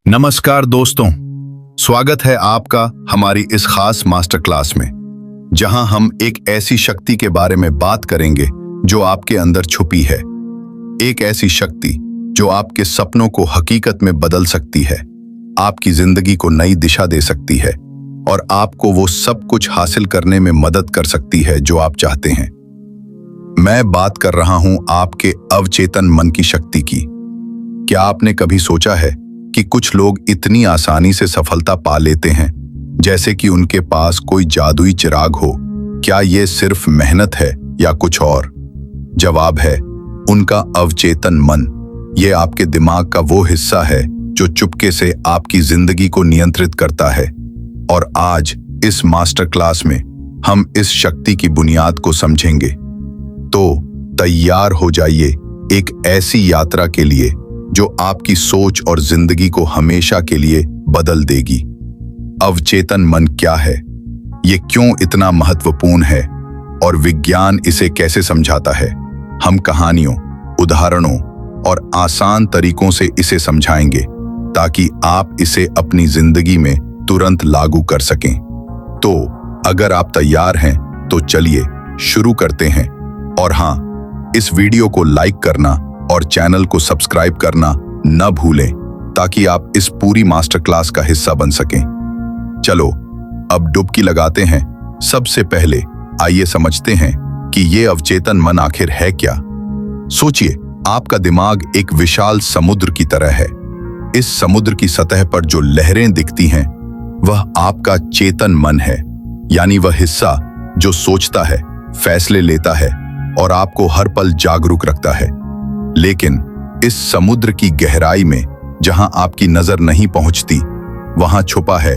नमस्कार दोस्तों, स्वागत है आपका हमारी इस खास मास्टर क्लास में, जहां हम एक ऐसी शक्ति के बारे में बात करेंगे जो आपके अंदर छुपी है। एक ऐसी शक्ति जो आपके सपनों को हकीकत में बदल सकती है, आपकी जिंदगी को नई दिशा दे सकती है और आपको वो सब कुछ हासिल करने में मदद कर सकती है जो आप चाहते हैं। मैं बात कर रहा हूं आपके अवचेतन मन की शक्ति की। क्या आपने कभी सोचा है कि कुछ लोग इतनी आसानी से सफलता पा लेते हैं, जैसे कि उनके पास कोई जादुई चिराग हो? क्या ये सिर्फ मेहनत है या कुछ और? जवाब है उनका अवचेतन मन। ये आपके दिमाग का वो हिस्सा है जो चुपके से आपकी जिंदगी को नियंत्रित करता है। और आज इस मास्टर क्लास में हम इस शक्ति की बुनियाद को समझेंगे। तो तैयार हो जाइए एक ऐसी यात्रा के लिए जो आपकी सोच और जिंदगी को हमेशा के लिए बदल देगी। अवचेतन मन क्या है, ये क्यों इतना महत्वपूर्ण है और विज्ञान इसे कैसे समझाता है? हम कहानियों, उदाहरणों और आसान तरीकों से इसे समझाएंगे ताकि आप इसे अपनी जिंदगी में तुरंत लागू कर सकें। तो अगर आप तैयार हैं तो चलिए शुरू करते हैं। और हाँ, इस वीडियो को लाइक करना और चैनल को सब्सक्राइब करना न भूलें ताकि आप इस पूरी मास्टर क्लास का हिस्सा बन सकें। चलो अब डुबकी लगाते हैं। सबसे पहले आइए समझते हैं कि ये अवचेतन मन आखिर है क्या। सोचिए, आपका दिमाग एक विशाल समुद्र की तरह है। इस समुद्र की सतह पर जो लहरें दिखती हैं वह आपका चेतन मन है, यानी वह हिस्सा जो सोचता है, फैसले लेता है और आपको हर पल जागरूक रखता है। लेकिन इस समुद्र की गहराई में, जहां आपकी नजर नहीं पहुंचती, वहां छुपा है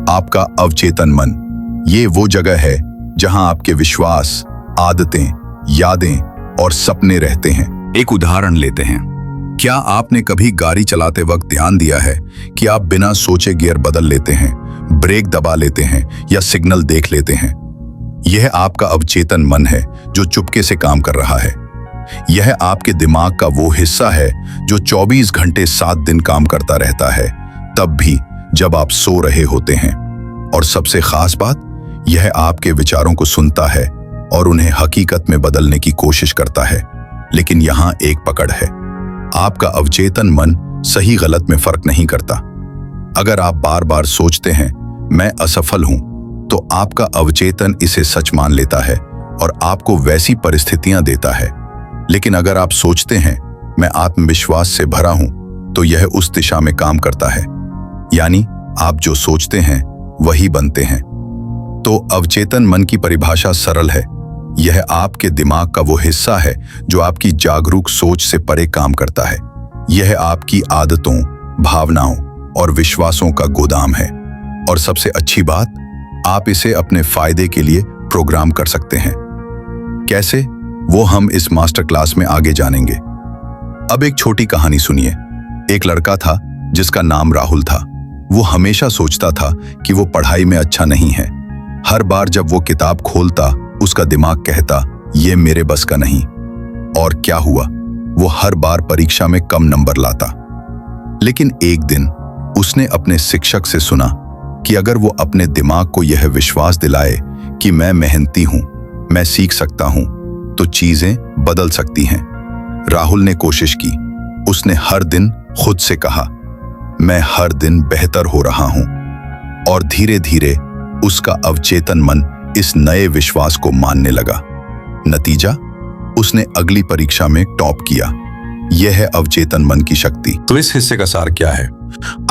आपका अवचेतन मन। ये वो जगह है जहां आपके विश्वास, आदतें, यादें और सपने रहते हैं। एक उदाहरण लेते हैं। क्या आपने कभी गाड़ी चलाते वक्त ध्यान दिया है कि आप बिना सोचे गियर बदल लेते हैं, ब्रेक दबा लेते हैं या सिग्नल देख लेते हैं? यह आपका अवचेतन मन है जो चुपके से काम कर रहा है। यह आपके दिमाग का वो हिस्सा है जो 24 घंटे 7 दिन काम करता रहता है, तब भी जब आप सो रहे होते हैं। और सबसे खास बात, यह आपके विचारों को सुनता है और उन्हें हकीकत में बदलने की कोशिश करता है। लेकिन यहाँ एक पकड़ है, आपका अवचेतन मन सही गलत में फर्क नहीं करता। अगर आप बार बार सोचते हैं मैं असफल हूं, तो आपका अवचेतन इसे सच मान लेता है और आपको वैसी परिस्थितियां देता है। लेकिन अगर आप सोचते हैं मैं आत्मविश्वास से भरा हूं, तो यह उस दिशा में काम करता है। यानी आप जो सोचते हैं वही बनते हैं। तो अवचेतन मन की परिभाषा सरल है। यह आपके दिमाग का वो हिस्सा है जो आपकी जागरूक सोच से परे काम करता है। यह आपकी आदतों, भावनाओं और विश्वासों का गोदाम है। और सबसे अच्छी बात, आप इसे अपने फायदे के लिए प्रोग्राम कर सकते हैं। कैसे, वो हम इस मास्टर क्लास में आगे जानेंगे। अब एक छोटी कहानी सुनिए। एक लड़का था जिसका नाम राहुल था। वो हमेशा सोचता था कि वो पढ़ाई में अच्छा नहीं है। हर बार जब वो किताब खोलता, उसका दिमाग कहता ये मेरे बस का नहीं। और क्या हुआ, वो हर बार परीक्षा में कम नंबर लाता। लेकिन एक दिन उसने अपने शिक्षक से सुना कि अगर वो अपने दिमाग को यह विश्वास दिलाए कि मैं मेहनती हूं, मैं सीख सकता हूं, तो चीजें बदल सकती हैं। राहुल ने कोशिश की। उसने हर दिन खुद से कहा मैं हर दिन बेहतर हो रहा हूं। और धीरे धीरे उसका अवचेतन मन इस नए विश्वास को मानने लगा। नतीजा, उसने अगली परीक्षा में टॉप किया। यह है अवचेतन मन की शक्ति। तो इस हिस्से का सार क्या है?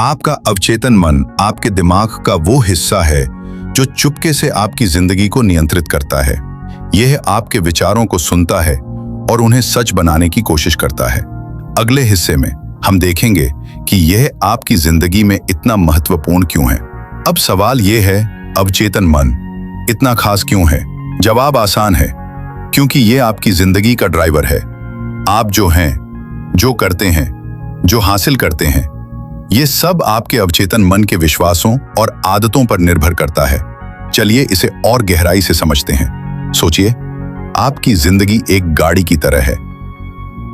आपका अवचेतन मन आपके दिमाग का वो हिस्सा है जो चुपके से आपकी जिंदगी को नियंत्रित करता है। यह आपके विचारों को सुनता है और उन्हें सच बनाने की कोशिश करता है। अगले हिस्से में हम देखेंगे कि यह आपकी जिंदगी में इतना महत्वपूर्ण क्यों है। अब सवाल यह है, अवचेतन मन इतना खास क्यों है? जवाब आसान है, क्योंकि यह आपकी जिंदगी का ड्राइवर है। आप जो हैं, जो करते हैं, जो हासिल करते हैं, ये सब आपके अवचेतन मन के विश्वासों और आदतों पर निर्भर करता है। चलिए इसे और गहराई से समझते हैं। सोचिए, आपकी जिंदगी एक गाड़ी की तरह है।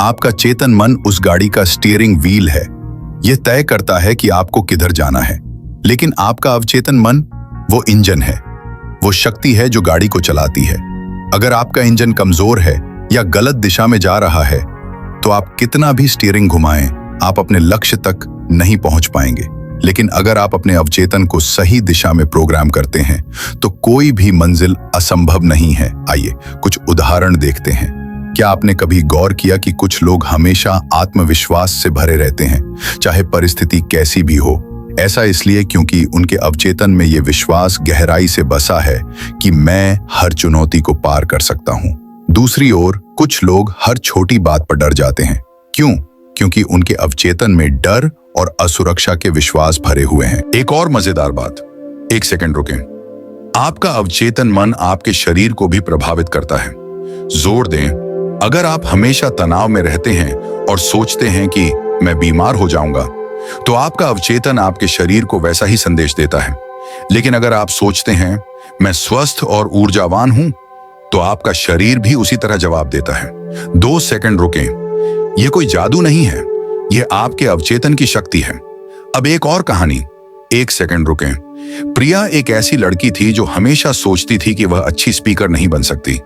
आपका चेतन मन उस गाड़ी का स्टीयरिंग व्हील है, यह तय करता है कि आपको किधर जाना है। लेकिन आपका अवचेतन मन वो इंजन है, वो शक्ति है जो गाड़ी को चलाती है। अगर आपका इंजन कमजोर है या गलत दिशा में जा रहा है तो आप कितना भी स्टीयरिंग घुमाएं, आप अपने लक्ष्य तक नहीं पहुंच पाएंगे। लेकिन अगर आप अपने अवचेतन को सही दिशा में प्रोग्राम करते हैं तो कोई भी मंजिल असंभव नहीं है। आइए कुछ उदाहरण देखते हैं। क्या आपने कभी गौर किया कि कुछ लोग हमेशा आत्मविश्वास से भरे रहते हैं, चाहे परिस्थिति कैसी भी हो? ऐसा इसलिए क्योंकि उनके अवचेतन में ये विश्वास गहराई से बसा है कि मैं हर चुनौती को पार कर सकता हूं। दूसरी ओर कुछ लोग हर छोटी बात पर डर जाते हैं। क्यों? क्योंकि उनके अवचेतन में डर और असुरक्षा के विश्वास भरे हुए हैं। एक और मजेदार बात, एक सेकंड रुकें। आपका अवचेतन मन आपके शरीर को भी प्रभावित करता है। जोर दें, अगर आप हमेशा तनाव में रहते हैं और सोचते हैं कि मैं बीमार हो जाऊंगा, तो आपका अवचेतन आपके शरीर को वैसा ही संदेश देता है। लेकिन अगर आप सोचते हैं मैं स्वस्थ और ऊर्जावान हूं, तो आपका शरीर भी उसी तरह जवाब देता है। 2 सेकंड रुकें, यह कोई जादू नहीं है, यह आपके अवचेतन की शक्ति है। अब एक और कहानी, 1 सेकंड रुकें। प्रिया एक ऐसी लड़की थी जो हमेशा सोचती थी कि वह अच्छी स्पीकर नहीं बन सकती।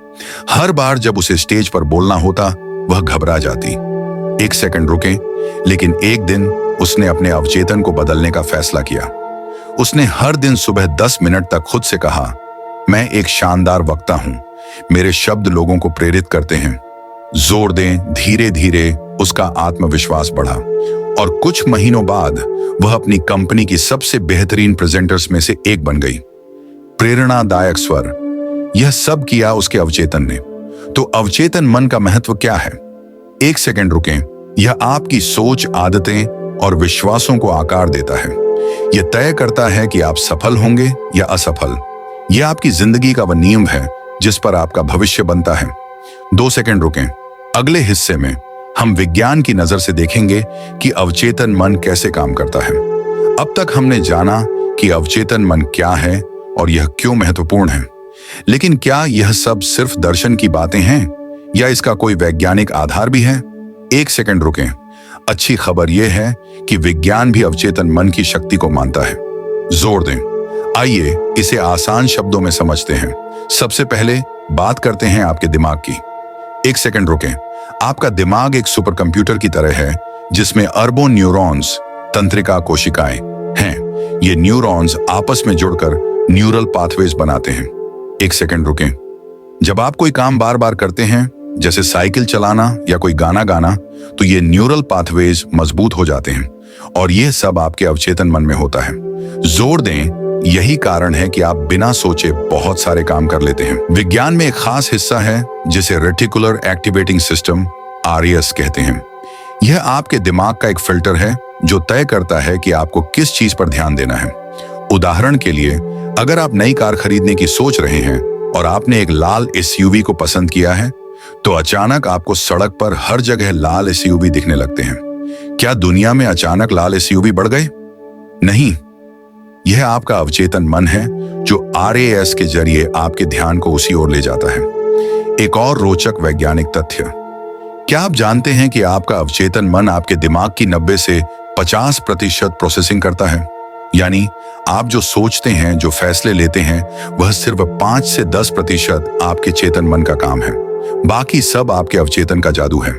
हर बार जब उसे स्टेज पर बोलना होता, वह घबरा जाती। 1 सेकंड रुकें, लेकिन एक दिन उसने अपने अवचेतन को बदलने का फैसला किया। उसने हर दिन सुबह 10 मिनट तक खुद से कहा, मैं एक शानदार वक्ता हूं, मेरे शब्द लोगों को प्रेरित करते हैं। जोर दें, धीरे धीरे उसका आत्मविश्वास बढ़ा और कुछ महीनों बाद वह अपनी कंपनी की सबसे बेहतरीन प्रेजेंटर्स में से एक बन गई। प्रेरणादायक स्वर, यह सब किया उसके अवचेतन ने। तो अवचेतन मन का महत्व क्या है? 1 सेकंड रुकें, यह आपकी सोच, आदतें और विश्वासों को आकार देता है। यह तय करता है कि आप सफल होंगे या असफल। यह आपकी जिंदगी का वह नियम है जिस पर आपका भविष्य बनता है। 2 सेकंड रुकें, अगले हिस्से में हम विज्ञान की नजर से देखेंगे कि अवचेतन मन कैसे काम करता है। अब तक हमने जाना कि अवचेतन मन क्या है और यह क्यों महत्वपूर्ण है। लेकिन क्या यह सब सिर्फ दर्शन की बातें हैं या इसका कोई वैज्ञानिक आधार भी है? 1 सेकंड रुकें, अच्छी खबर यह है कि विज्ञान भी अवचेतन मन की शक्ति को मानता है। जोर दें, आइए इसे आसान शब्दों में समझते हैं। सबसे पहले बात करते हैं आपके दिमाग की। 1 सेकंड रुकें, आपका दिमाग एक सुपर कंप्यूटर की तरह है जिसमें अरबों न्यूरॉन्स, तंत्रिका कोशिकाएं हैं। ये न्यूरॉन्स आपस में जुड़कर न्यूरल पाथवेज बनाते हैं। 1 सेकंड रुकें, जब आप कोई काम बार बार करते हैं, जैसे साइकिल चलाना या कोई गाना गाना, तो ये न्यूरल पाथवेज मजबूत हो जाते हैं और यह सब आपके अवचेतन मन में होता है। जोर दें, यही कारण है कि आप बिना सोचे बहुत सारे काम कर लेते हैं। विज्ञान में एक खास हिस्सा है जिसे रेटिकुलर एक्टिवेटिंग सिस्टम RES कहते हैं। यह आपके दिमाग का एक फिल्टर है जो तय करता है कि आपको किस चीज पर ध्यान देना है। उदाहरण के लिए, अगर आप नई कार खरीदने की सोच रहे हैं और आपने एक लाल SUV को पसंद किया है, तो अचानक आपको सड़क पर हर जगह लाल SUV दिखने लगते हैं। क्या दुनिया में अचानक लाल SUV बढ़ गए? नहीं, यह आपका अवचेतन मन है जो RES के जरिए आपके ध्यान को उसी ओर ले जाता है। एक और रोचक वैज्ञानिक तथ्य, क्या आप जानते हैं कि आपका अवचेतन मन आपके दिमाग की 90 से 50% प्रोसेसिंग करता है? यानी आप जो सोचते हैं, जो फैसले लेते हैं, वह सिर्फ 5 से 10% आपके चेतन मन का काम है। बाकी सब आपके अवचेतन का जादू है।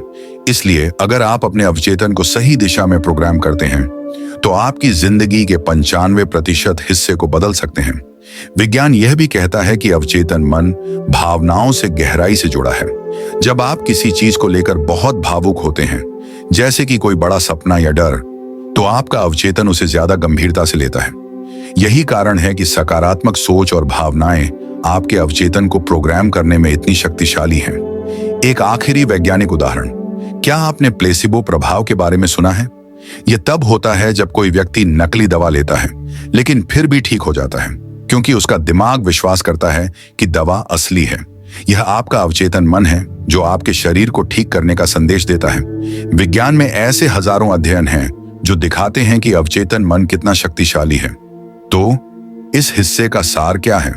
इसलिए अगर आप अपने अवचेतन को सही दिशा में प्रोग्राम करते हैं, तो आपकी जिंदगी के 95% हिस्से को बदल सकते हैं। विज्ञान यह भी कहता है कि अवचेतन मन भावनाओं से गहराई से जुड़ा है। जब आप किसी चीज को लेकर बहुत भावुक होते हैं, जैसे कि कोई बड़ा सपना या डर, तो आपका अवचेतन उसे ज्यादा गंभीरता से लेता है। यही कारण है कि सकारात्मक सोच और भावनाएं आपके अवचेतन को प्रोग्राम करने में इतनी शक्तिशाली हैं। एक आखिरी वैज्ञानिक उदाहरण, क्या आपने प्लेसिबो प्रभाव के बारे में सुना है? यह तब होता है जब कोई व्यक्ति नकली दवा लेता है लेकिन फिर भी ठीक हो जाता है, क्योंकि उसका दिमाग विश्वास करता है कि दवा असली है। यह आपका अवचेतन मन है जो आपके शरीर को ठीक करने का संदेश देता है। विज्ञान में ऐसे हजारों अध्ययन हैं जो दिखाते हैं कि अवचेतन मन कितना शक्तिशाली है। तो इस हिस्से का सार क्या है?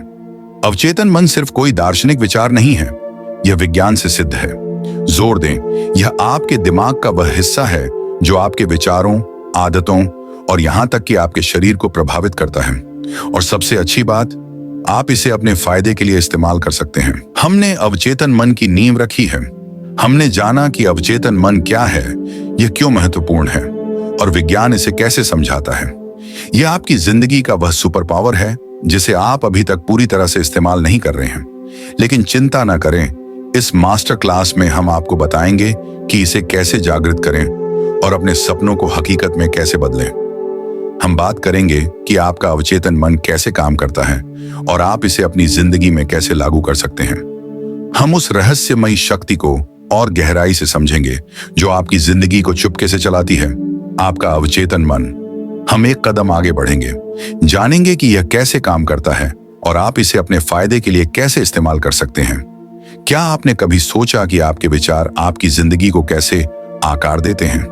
अवचेतन मन सिर्फ कोई दार्शनिक विचार नहीं है, यह विज्ञान से सिद्ध है। जोर दें, यह आपके दिमाग का वह हिस्सा है जो आपके विचारों, आदतों और यहां तक कि आपके शरीर को प्रभावित करता है। और सबसे अच्छी बात, आप इसे अपने फायदे के लिए इस्तेमाल कर सकते हैं। हमने अवचेतन मन की नींव रखी है। हमने जाना कि अवचेतन मन क्या है, यह क्यों महत्वपूर्ण है और विज्ञान इसे कैसे समझाता है। यह आपकी जिंदगी का वह सुपर पावर है जिसे आप अभी तक पूरी तरह से इस्तेमाल नहीं कर रहे हैं। लेकिन चिंता ना करें, इस मास्टर क्लास में हम आपको बताएंगे कि इसे कैसे जागृत करें और अपने सपनों को हकीकत में कैसे बदलें। हम बात करेंगे कि आपका अवचेतन मन कैसे काम करता है और आप इसे अपनी जिंदगी में कैसे लागू कर सकते हैं। हम उस रहस्यमयी शक्ति को और गहराई से समझेंगे जो आपकी जिंदगी को चुपके से चलाती है, आपका अवचेतन मन। हम एक कदम आगे बढ़ेंगे, जानेंगे कि यह कैसे काम करता है और आप इसे अपने फायदे के लिए कैसे इस्तेमाल कर सकते हैं। क्या आपने कभी सोचा कि आपके विचार आपकी जिंदगी को कैसे आकार देते हैं,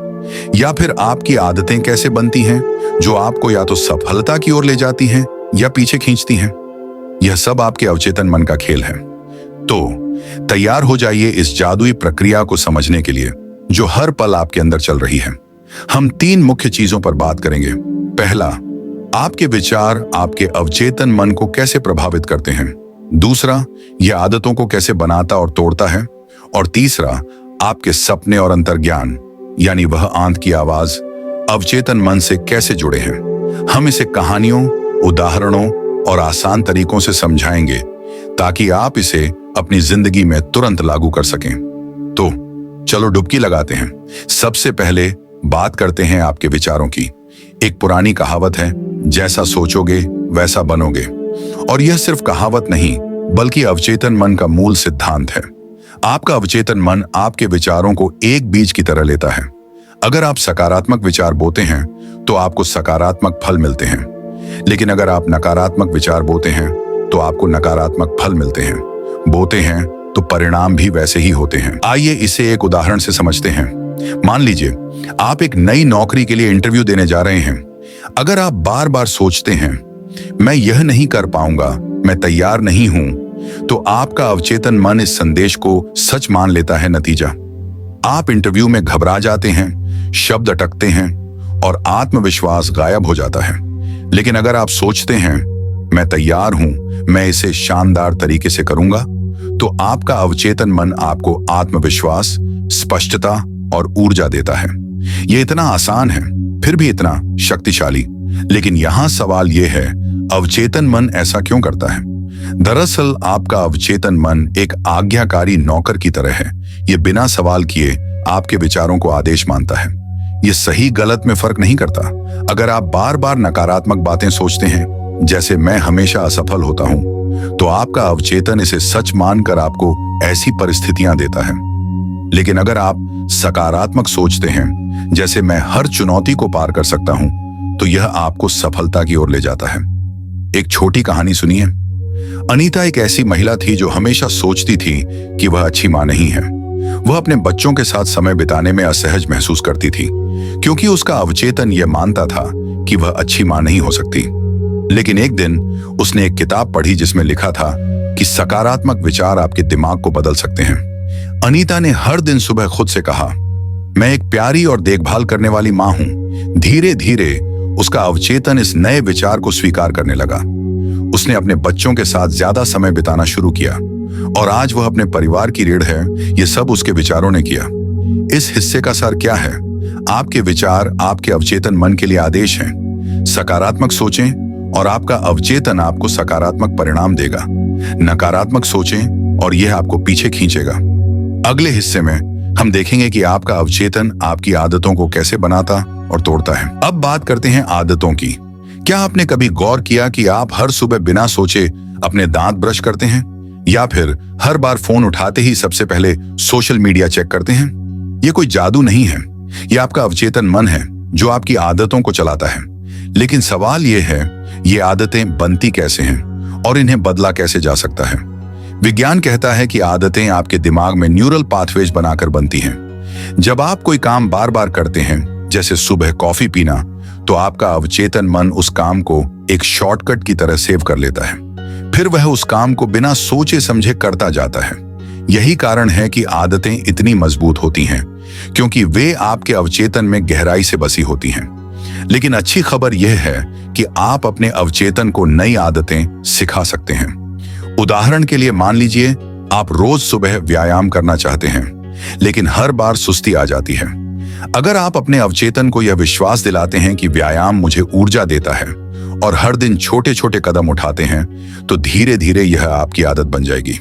या फिर आपकी आदतें कैसे बनती हैं जो आपको या तो सफलता की ओर ले जाती हैं या पीछे खींचती हैं? यह सब आपके अवचेतन मन का खेल है। तो तैयार हो जाइए इस जादुई प्रक्रिया को समझने के लिए जो हर पल आपके अंदर चल रही है। हम 3 मुख्य चीजों पर बात करेंगे। पहला, आपके विचार आपके अवचेतन मन को कैसे प्रभावित करते हैं। दूसरा, यह आदतों को कैसे बनाता और तोड़ता है। और तीसरा, आपके सपने और अंतर्ज्ञान यानी वह आंत की आवाज अवचेतन मन से कैसे जुड़े हैं। हम इसे कहानियों, उदाहरणों और आसान तरीकों से समझाएंगे ताकि आप इसे अपनी जिंदगी में तुरंत लागू कर सकें। तो चलो डुबकी लगाते हैं। सबसे पहले बात करते हैं आपके विचारों की। एक पुरानी कहावत है, जैसा सोचोगे वैसा बनोगे। और यह सिर्फ कहावत नहीं बल्कि अवचेतन मन का मूल सिद्धांत है। आपका अवचेतन मन आपके विचारों को एक बीज की तरह लेता है। अगर आप सकारात्मक विचार बोते हैं तो आपको सकारात्मक फल मिलते हैं, लेकिन अगर आप नकारात्मक विचार बोते हैं तो आपको नकारात्मक फल मिलते हैं। बोते हैं तो परिणाम भी वैसे ही होते हैं। आइए इसे एक उदाहरण से समझते हैं। मान लीजिए आप एक नई नौकरी के लिए इंटरव्यू देने जा रहे हैं। अगर आप बार बार सोचते हैं मैं यह नहीं कर पाऊंगा, मैं तैयार नहीं हूं, तो आपका अवचेतन मन इस संदेश को सच मान लेता है। नतीजा, आप इंटरव्यू में घबरा जाते हैं, शब्द अटकते हैं और आत्मविश्वास गायब हो जाता है। लेकिन अगर आप सोचते हैं मैं तैयार हूं, मैं इसे शानदार तरीके से करूंगा, तो आपका अवचेतन मन आपको आत्मविश्वास, स्पष्टता और ऊर्जा देता है। यह इतना आसान है, फिर भी इतना शक्तिशाली। लेकिन यहां सवाल यह है, अवचेतन मन ऐसा क्यों करता है? दरअसल आपका अवचेतन मन एक आज्ञाकारी नौकर की तरह है। यह बिना सवाल किए आपके विचारों को आदेश मानता है। यह सही गलत में फर्क नहीं करता। अगर आप बार बार नकारात्मक बातें सोचते हैं, जैसे मैं हमेशा असफल होता हूं, तो आपका अवचेतन इसे सच मानकर आपको ऐसी परिस्थितियां देता है। लेकिन अगर आप सकारात्मक सोचते हैं, जैसे मैं हर चुनौती को पार कर सकता हूं, तो यह आपको सफलता की ओर ले जाता है। एक छोटी कहानी सुनिए। अनीता एक ऐसी महिला थी जो हमेशा सोचती थी कि वह अच्छी मां नहीं है। वह अपने बच्चों के साथ समय बिताने में असहज महसूस करती थी, क्योंकि उसका अवचेतन यह मानता था कि वह अच्छी मां नहीं हो सकती। लेकिन एक दिन उसने एक किताब पढ़ी जिसमें लिखा था कि सकारात्मक विचार आपके दिमाग को बदल सकते हैं। अनीता ने हर दिन सुबह खुद से कहा, मैं एक प्यारी और देखभाल करने वाली मां हूं। धीरे धीरे उसका अवचेतन इस नए विचार को स्वीकार करने लगा। उसने अपने बच्चों के साथ ज्यादा समय बिताना शुरू किया और आज वह अपने परिवार की रीढ़ है। यह सब उसके विचारों ने किया। इस हिस्से का सार क्या है? आपके विचार आपके अवचेतन मन के लिए आदेश हैं। सकारात्मक सोचें और आपका अवचेतन आपको सकारात्मक परिणाम देगा। नकारात्मक सोचें और यह आपको पीछे खींचेगा। अगले हिस्से में हम देखेंगे कि आपका अवचेतन आपकी आदतों को कैसे बनाता और तोड़ता है। अब बात करते हैं आदतों की। क्या आपने कभी गौर किया कि आप हर सुबह बिना सोचे अपने दांत ब्रश करते हैं, या फिर हर बार फोन उठाते ही सबसे पहले सोशल मीडिया चेक करते हैं? यह कोई जादू नहीं है, यह आपका अवचेतन मन है जो आपकी आदतों को चलाता है। लेकिन सवाल यह है, ये आदतें बनती कैसे हैं और इन्हें बदला कैसे जा सकता है? विज्ञान कहता है कि आदतें आपके दिमाग में न्यूरल पाथवेज बनाकर बनती हैं। जब आप कोई काम बार बार करते हैं, जैसे सुबह कॉफी पीना, तो आपका अवचेतन मन उस काम को एक शॉर्टकट की तरह सेव कर लेता है। फिर वह उस काम को बिना सोचे समझे करता जाता है। यही कारण है कि आदतें इतनी मजबूत होती हैं, क्योंकि वे आपके अवचेतन में गहराई से बसी होती हैं। लेकिन अच्छी खबर यह है कि आप अपने अवचेतन को नई आदतें सिखा सकते हैं। उदाहरण के लिए मान लीजिए आप रोज सुबह व्यायाम करना चाहते हैं, लेकिन हर बार सुस्ती आ जाती है। अगर आप अपने अवचेतन को यह विश्वास दिलाते हैं कि व्यायाम मुझे ऊर्जा देता है और हर दिन छोटे छोटे कदम उठाते हैं, तो धीरे धीरे यह आपकी आदत बन जाएगी।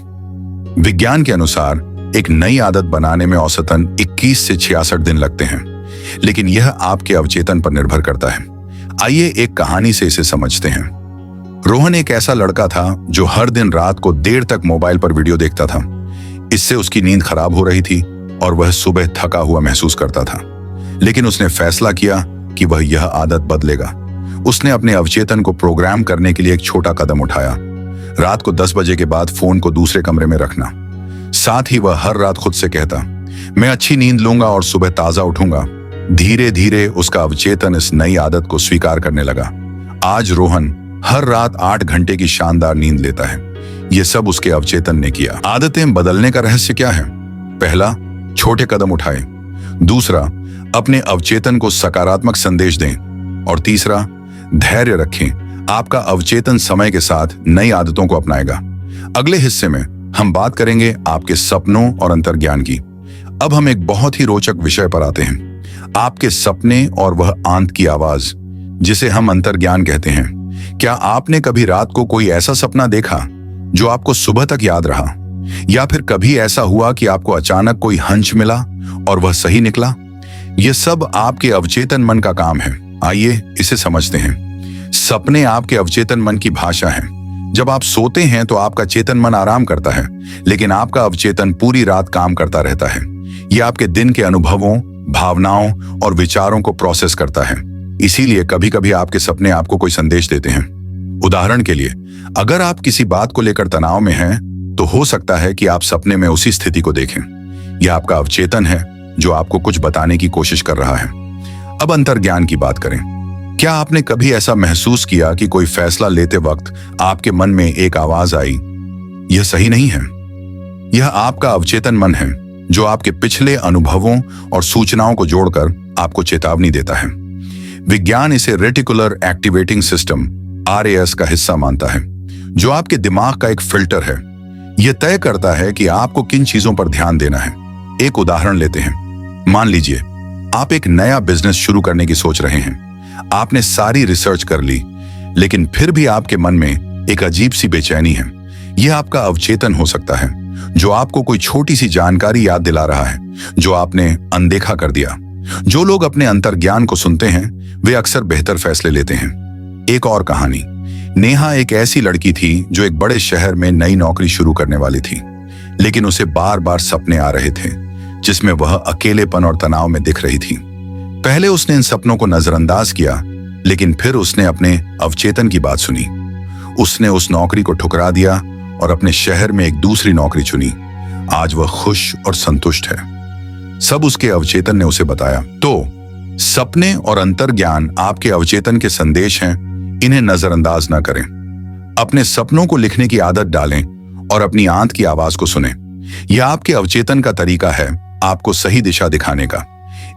विज्ञान के अनुसार एक नई आदत बनाने में औसतन 21 से 66 दिन लगते हैं, लेकिन यह आपके अवचेतन पर निर्भर करता है। आइए एक कहानी से इसे समझते हैं। रोहन एक ऐसा लड़का था जो हर दिन रात को देर तक मोबाइल पर वीडियो देखता था। इससे उसकी नींद खराब हो रही थी और वह सुबह थका हुआ महसूस करता था। लेकिन उसने फैसला किया कि वह यह आदत बदलेगा। उसने अपने अवचेतन को प्रोग्राम करने के लिए एक छोटा कदम उठाया। रात को 10 बजे के बाद फोन को दूसरे कमरे में रखना। साथ ही वह हर रात खुद से कहता, मैं अच्छी नींद लूंगा और सुबह ताजा उठूंगा। धीरे धीरे उसका अवचेतन इस नई आदत को स्वीकार करने लगा। आज रोहन हर रात 8 घंटे की शानदार नींद लेता है। यह सब उसके अवचेतन ने किया। आदतें बदलने का रहस्य क्या है? पहला, छोटे कदम उठाएं। दूसरा, अपने अवचेतन को सकारात्मक संदेश दें। और तीसरा, धैर्य रखें। आपका अवचेतन समय के साथ नई आदतों को अपनाएगा। अगले हिस्से में हम बात करेंगे आपके सपनों और अंतर्ज्ञान की। अब हम एक बहुत ही रोचक विषय पर आते हैं, आपके सपने और वह आंत की आवाज, जिसे हम अंतर्ज्ञान कहते हैं। क्या आपने कभी रात को कोई ऐसा सपना देखा जो आपको सुबह तक याद रहा? या फिर कभी ऐसा हुआ कि आपको अचानक कोई हंच मिला और वह सही निकला? यह सब आपके अवचेतन मन का काम है। आइए इसे समझते हैं। सपने आपके अवचेतन मन की भाषा है। जब आप सोते हैं तो आपका चेतन मन आराम करता है, लेकिन आपका अवचेतन पूरी रात काम करता रहता है। यह आपके दिन के अनुभवों, भावनाओं और विचारों को प्रोसेस करता है। इसीलिए कभी कभी आपके सपने आपको कोई संदेश देते हैं। उदाहरण के लिए, अगर आप किसी बात को लेकर तनाव में हैं, तो हो सकता है कि आप सपने में उसी स्थिति को देखें। यह आपका अवचेतन है जो आपको कुछ बताने की कोशिश कर रहा है। अब अंतर्ज्ञान की बात करें। क्या आपने कभी ऐसा महसूस किया कि कोई फैसला लेते वक्त आपके मन में एक आवाज आई, यह सही नहीं है? यह आपका अवचेतन मन है जो आपके पिछले अनुभवों और सूचनाओं को जोड़कर आपको चेतावनी देता है। विज्ञान इसे रेटिकुलर एक्टिवेटिंग सिस्टम RAS का हिस्सा मानता है, जो आपके दिमाग का एक फिल्टर है। यह तय करता है कि आपको किन चीजों पर ध्यान देना है। एक उदाहरण लेते हैं। मान लीजिए आप एक नया बिजनेस शुरू करने की सोच रहे हैं। आपने सारी रिसर्च कर ली, लेकिन फिर भी आपके मन में एक अजीब सी बेचैनी है। यह आपका अवचेतन हो सकता है, जो आपको कोई छोटी सी जानकारी याद दिला रहा है जो आपने अनदेखा कर दिया। जो लोग अपने अंतर्ज्ञान को सुनते हैं, वे अक्सर बेहतर फैसले लेते हैं। एक और कहानी। नेहा एक ऐसी लड़की थी जो एक बड़े शहर में नई नौकरी शुरू करने वाली थी, लेकिन उसे बार बार सपने आ रहे थे जिसमें वह अकेलेपन और तनाव में दिख रही थी। पहले उसने इन सपनों को नजरअंदाज किया, लेकिन फिर उसने अपने अवचेतन की बात सुनी। उसने उस नौकरी को ठुकरा दिया और अपने शहर में एक दूसरी नौकरी चुनी। आज वह खुश और संतुष्ट है। सब उसके अवचेतन ने उसे बताया। तो सपने और अंतर्ज्ञान आपके अवचेतन के संदेश हैं, इन्हें नजरअंदाज ना करें। अपने सपनों को लिखने की आदत डालें और अपनी आंत की आवाज को सुनें। यह आपके अवचेतन का तरीका है आपको सही दिशा दिखाने का।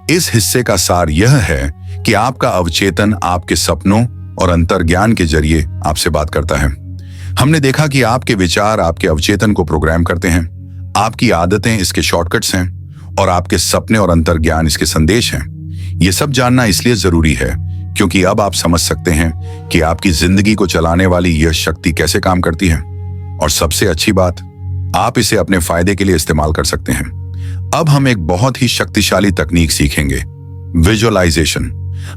इस हिस्से का सार यह है कि आपका अवचेतन आपके सपनों और अंतर्ज्ञान के जरिए आपसे बात करता है। हमने देखा कि आपके विचार आपके अवचेतन को प्रोग्राम करते हैं, आपकी आदतें इसके शॉर्टकट्स हैं और आपके सपने और अंतर्ज्ञान इसके संदेश हैं। यह सब जानना इसलिए जरूरी है क्योंकि अब आप समझ सकते हैं कि आपकी जिंदगी को चलाने वाली यह शक्ति कैसे काम करती है। और सबसे अच्छी बात, आप इसे अपने फायदे के लिए इस्तेमाल कर सकते हैं। अब हम एक बहुत ही शक्तिशाली तकनीक सीखेंगे, विजुअलाइजेशन।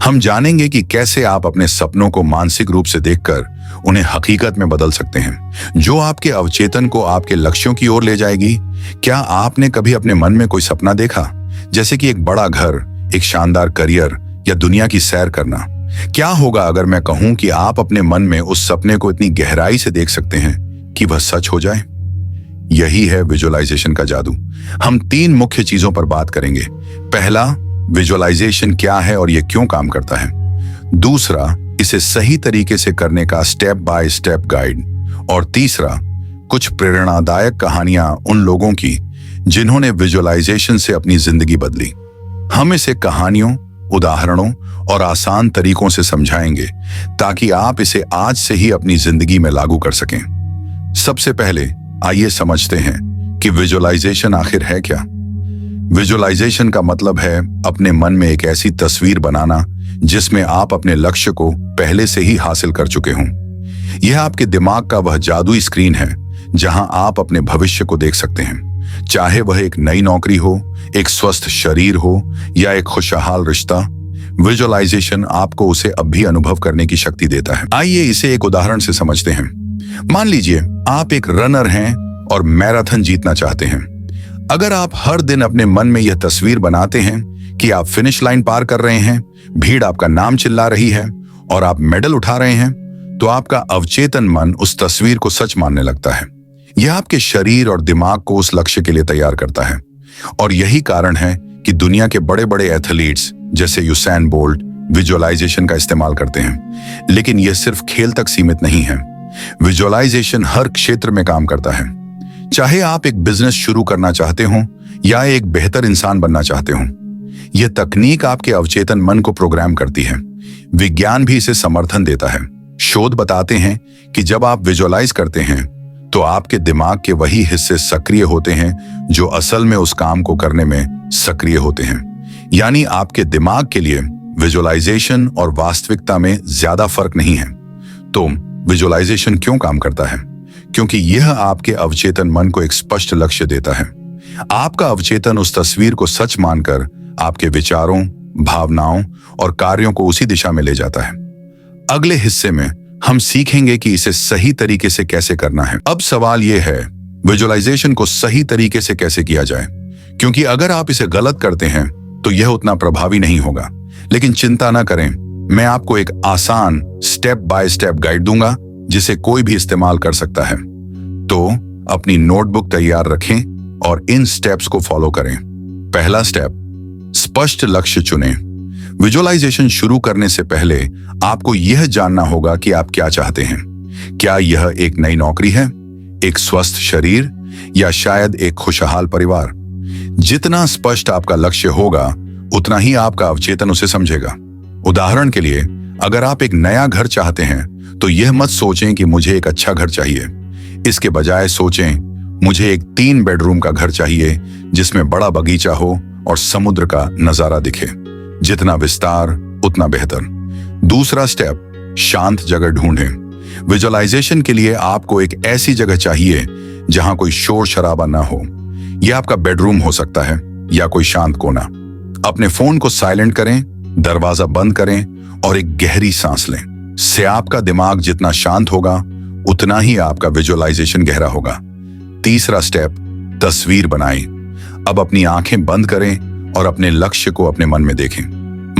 हम जानेंगे कि कैसे आप अपने सपनों को मानसिक रूप से देखकर उन्हें हकीकत में बदल सकते हैं, जो आपके अवचेतन को आपके लक्ष्यों की ओर ले जाएगी। क्या आपने कभी अपने मन में कोई सपना देखा, जैसे कि एक बड़ा घर, एक शानदार करियर या दुनिया की सैर करना? क्या होगा अगर मैं कहूं कि आप अपने मन में उस सपने को इतनी गहराई से देख सकते हैं कि वह सच हो जाए? यही है विजुअलाइजेशन का जादू। हम 3 मुख्य चीजों पर बात करेंगे। पहला, विजुअलाइजेशन क्या है और यह क्यों काम करता है। दूसरा, इसे सही तरीके से करने का स्टेप बाय स्टेप गाइड। और तीसरा, कुछ प्रेरणादायक कहानियां उन लोगों की जिन्होंने विजुअलाइजेशन से अपनी जिंदगी बदली। हम इसे कहानियों उदाहरणों और आसान तरीकों से समझाएंगे ताकि आप इसे आज से ही अपनी जिंदगी में लागू कर सकें। सबसे पहले आइए समझते हैं कि विजुअलाइजेशन आखिर है क्या। विजुअलाइजेशन का मतलब है अपने मन में एक ऐसी तस्वीर बनाना जिसमें आप अपने लक्ष्य को पहले से ही हासिल कर चुके हों। यह आपके दिमाग का वह जादुई स्क्रीन है जहां आप अपने भविष्य को देख सकते हैं, चाहे वह एक नई नौकरी हो, एक स्वस्थ शरीर हो या एक खुशहाल रिश्ता। विजुअलाइजेशन आपको उसे अब भी अनुभव करने की शक्ति देता है। आइए इसे एक उदाहरण से समझते हैं। मान लीजिए आप एक रनर हैं और मैराथन जीतना चाहते हैं। अगर आप हर दिन अपने मन में यह तस्वीर बनाते हैं कि आप फिनिश लाइन पार कर रहे हैं, भीड़ आपका नाम चिल्ला रही है और आप मेडल उठा रहे हैं, तो आपका अवचेतन मन उस तस्वीर को सच मानने लगता है। यह आपके शरीर और दिमाग को उस लक्ष्य के लिए तैयार करता है। और यही कारण है कि दुनिया के बड़े बड़े एथलीट्स जैसे यूसैन बोल्ट विजुअलाइजेशन का इस्तेमाल करते हैं। लेकिन यह सिर्फ खेल तक सीमित नहीं है। विजुअलाइजेशन हर क्षेत्र में काम करता है। चाहे आप एक बिजनेस शुरू करना चाहते हो या एक बेहतर इंसान बनना चाहते हो, यह तकनीक आपके अवचेतन मन को प्रोग्राम करती है। विज्ञान भी इसे समर्थन देता है। शोध बताते हैं कि जब आप विजुअलाइज करते हैं तो आपके दिमाग के वही हिस्से सक्रिय होते हैं जो असल में उस काम को करने में सक्रिय होते हैं। यानी आपके दिमाग के लिए विजुअलाइजेशन और वास्तविकता में ज्यादा फर्क नहीं है। तो विजुअलाइजेशन क्यों काम करता है? क्योंकि यह आपके अवचेतन मन को एक स्पष्ट लक्ष्य देता है। आपका अवचेतन उस तस्वीर को सच मानकर आपके विचारों, भावनाओं और कार्यों को उसी दिशा में ले जाता है। अगले हिस्से में हम सीखेंगे कि इसे सही तरीके से कैसे करना है। अब सवाल यह है, विजुअलाइजेशन को सही तरीके से कैसे किया जाए? क्योंकि अगर आप इसे गलत करते हैं तो यह उतना प्रभावी नहीं होगा। लेकिन चिंता ना करें, मैं आपको एक आसान स्टेप बाय स्टेप गाइड दूंगा जिसे कोई भी इस्तेमाल कर सकता है। तो अपनी नोटबुक तैयार रखें और इन स्टेप्स को फॉलो करें। पहला स्टेप, स्पष्ट लक्ष्य चुनें। विजुअलाइजेशन शुरू करने से पहले आपको यह जानना होगा कि आप क्या चाहते हैं। क्या यह एक नई नौकरी है, एक स्वस्थ शरीर या शायद एक खुशहाल परिवार? जितना स्पष्ट आपका लक्ष्य होगा उतना ही आपका अवचेतन उसे समझेगा। उदाहरण के लिए, अगर आप एक नया घर चाहते हैं तो यह मत सोचें कि मुझे एक अच्छा घर चाहिए। इसके बजाय सोचें, मुझे एक 3 बेडरूम का घर चाहिए जिसमें बड़ा बगीचा हो और समुद्र का नजारा दिखे। जितना विस्तार उतना बेहतर। दूसरा स्टेप, शांत जगह ढूंढें। विजुअलाइजेशन के लिए आपको एक ऐसी जगह चाहिए जहां कोई शोर शराबा ना हो। यह आपका बेडरूम हो सकता है या कोई शांत कोना। अपने फोन को साइलेंट करें, दरवाजा बंद करें और एक गहरी सांस लें। से आपका दिमाग जितना शांत होगा उतना ही आपका विजुअलाइजेशन गहरा होगा। तीसरा स्टेप, तस्वीर बनाएं। अब अपनी आंखें बंद करें और अपने लक्ष्य को अपने मन में देखें।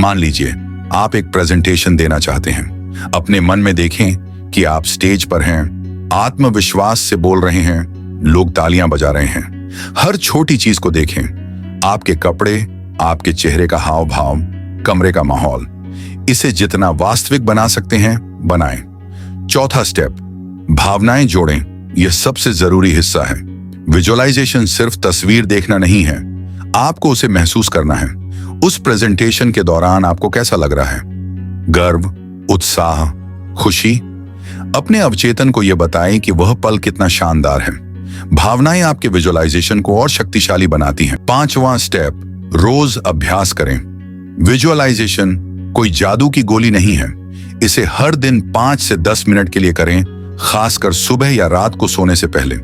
मान लीजिए आप एक प्रेजेंटेशन देना चाहते हैं। अपने मन में देखें कि आप स्टेज पर हैं, आत्मविश्वास से बोल रहे हैं, लोग तालियां बजा रहे हैं। हर छोटी चीज को देखें, आपके कपड़े, आपके चेहरे का हाव भाव, कमरे का माहौल। इसे जितना वास्तविक बना सकते हैं बनाएं। चौथा स्टेप, भावनाएं जोड़ें। यह सबसे जरूरी हिस्सा है। विजुअलाइजेशन सिर्फ तस्वीर देखना नहीं है, आपको उसे महसूस करना है। उस प्रेजेंटेशन के दौरान आपको कैसा लग रहा है? गर्व, उत्साह, खुशी? अपने अवचेतन को यह बताएं कि वह पल कितना शानदार है। भावनाएं आपके विजुअलाइजेशन को और शक्तिशाली बनाती हैं। 5वां स्टेप, रोज अभ्यास करें। विजुअलाइजेशन कोई जादू की गोली नहीं है। इसे हर दिन 5 से 10 मिनट के लिए करें, खासकर सुबह या रात को सोने से पहले।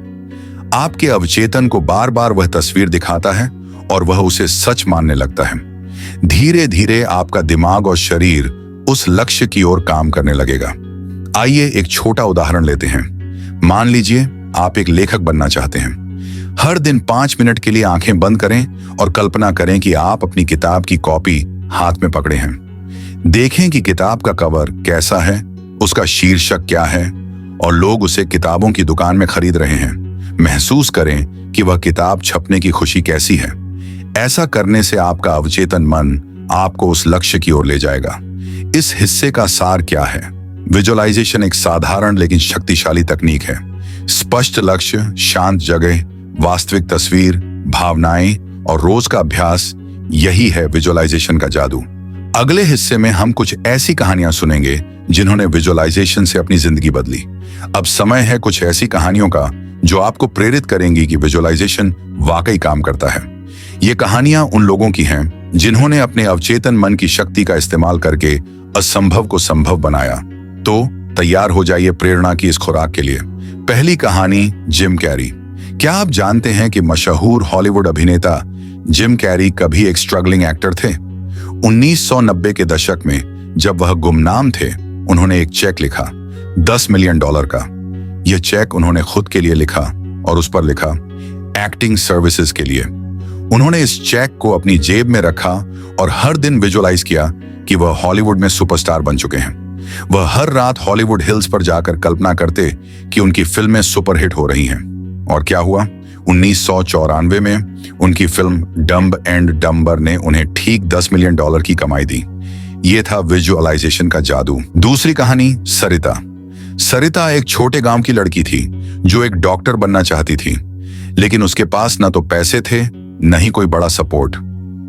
आपके अवचेतन को बार बार वह तस्वीर दिखाता है और वह उसे सच मानने लगता है। धीरे धीरे आपका दिमाग और शरीर उस लक्ष्य की ओर काम करने लगेगा। आइए एक छोटा उदाहरण लेते हैं। मान लीजिए आप एक लेखक बनना चाहते हैं। हर दिन 5 मिनट के लिए आंखें बंद करें और कल्पना करें कि आप अपनी किताब की कॉपी हाथ में पकड़े हैं। देखें कि किताब का कवर कैसा है, उसका शीर्षक क्या है और लोग उसे किताबों की दुकान में खरीद रहे हैं। महसूस करें कि वह किताब छपने की खुशी कैसी है। ऐसा करने से आपका अवचेतन मन आपको उस लक्ष्य की ओर ले जाएगा। इस हिस्से का सार क्या है? विजुअलाइजेशन एक साधारण लेकिन शक्तिशाली तकनीक है। स्पष्ट लक्ष्य, शांत जगह, वास्तविक तस्वीर, भावनाएं और रोज का अभ्यास, यही है विजुअलाइजेशन का जादू। अगले हिस्से में हम कुछ ऐसी कहानियां सुनेंगे जिन्होंने विजुअलाइजेशन से अपनी जिंदगी बदली। अब समय है कुछ ऐसी कहानियों का जो आपको प्रेरित करेंगी कि विजुअलाइजेशन वाकई काम करता है। ये कहानियां उन लोगों की हैं जिन्होंने अपने अवचेतन मन की शक्ति का इस्तेमाल करके असंभव को संभव बनाया। तो तैयार हो जाइए प्रेरणा की इस खुराक के लिए। पहली कहानी, जिम कैरी। क्या आप जानते हैं कि मशहूर हॉलीवुड अभिनेता जिम कैरी कभी एक स्ट्रगलिंग एक्टर थे? 1990 के दशक में जब वह गुमनाम थे, उन्होंने एक चेक लिखा $10 मिलियन का। यह चेक उन्होंने खुद के लिए लिखा और उस पर लिखा एक्टिंग सर्विसेज के लिए। उन्होंने इस चेक को अपनी जेब में रखा और हर दिन विजुअलाइज किया कि वह हॉलीवुड में सुपरस्टार बन चुके हैं। वह हर रात हॉलीवुड हिल्स पर जाकर कल्पना करते कि उनकी फिल्में सुपरहिट हो रही हैं। और क्या हुआ? 1994 में उनकी फिल्म डम्ब एंड डम्बर ने उन्हें ठीक $10 मिलियन की कमाई दी। यह था विजुअलाइजेशन का जादू। दूसरी कहानी, सरिता। सरिता एक छोटे गांव की लड़की थी जो एक डॉक्टर बनना चाहती थी, लेकिन उसके पास न तो पैसे थे न ही कोई बड़ा सपोर्ट।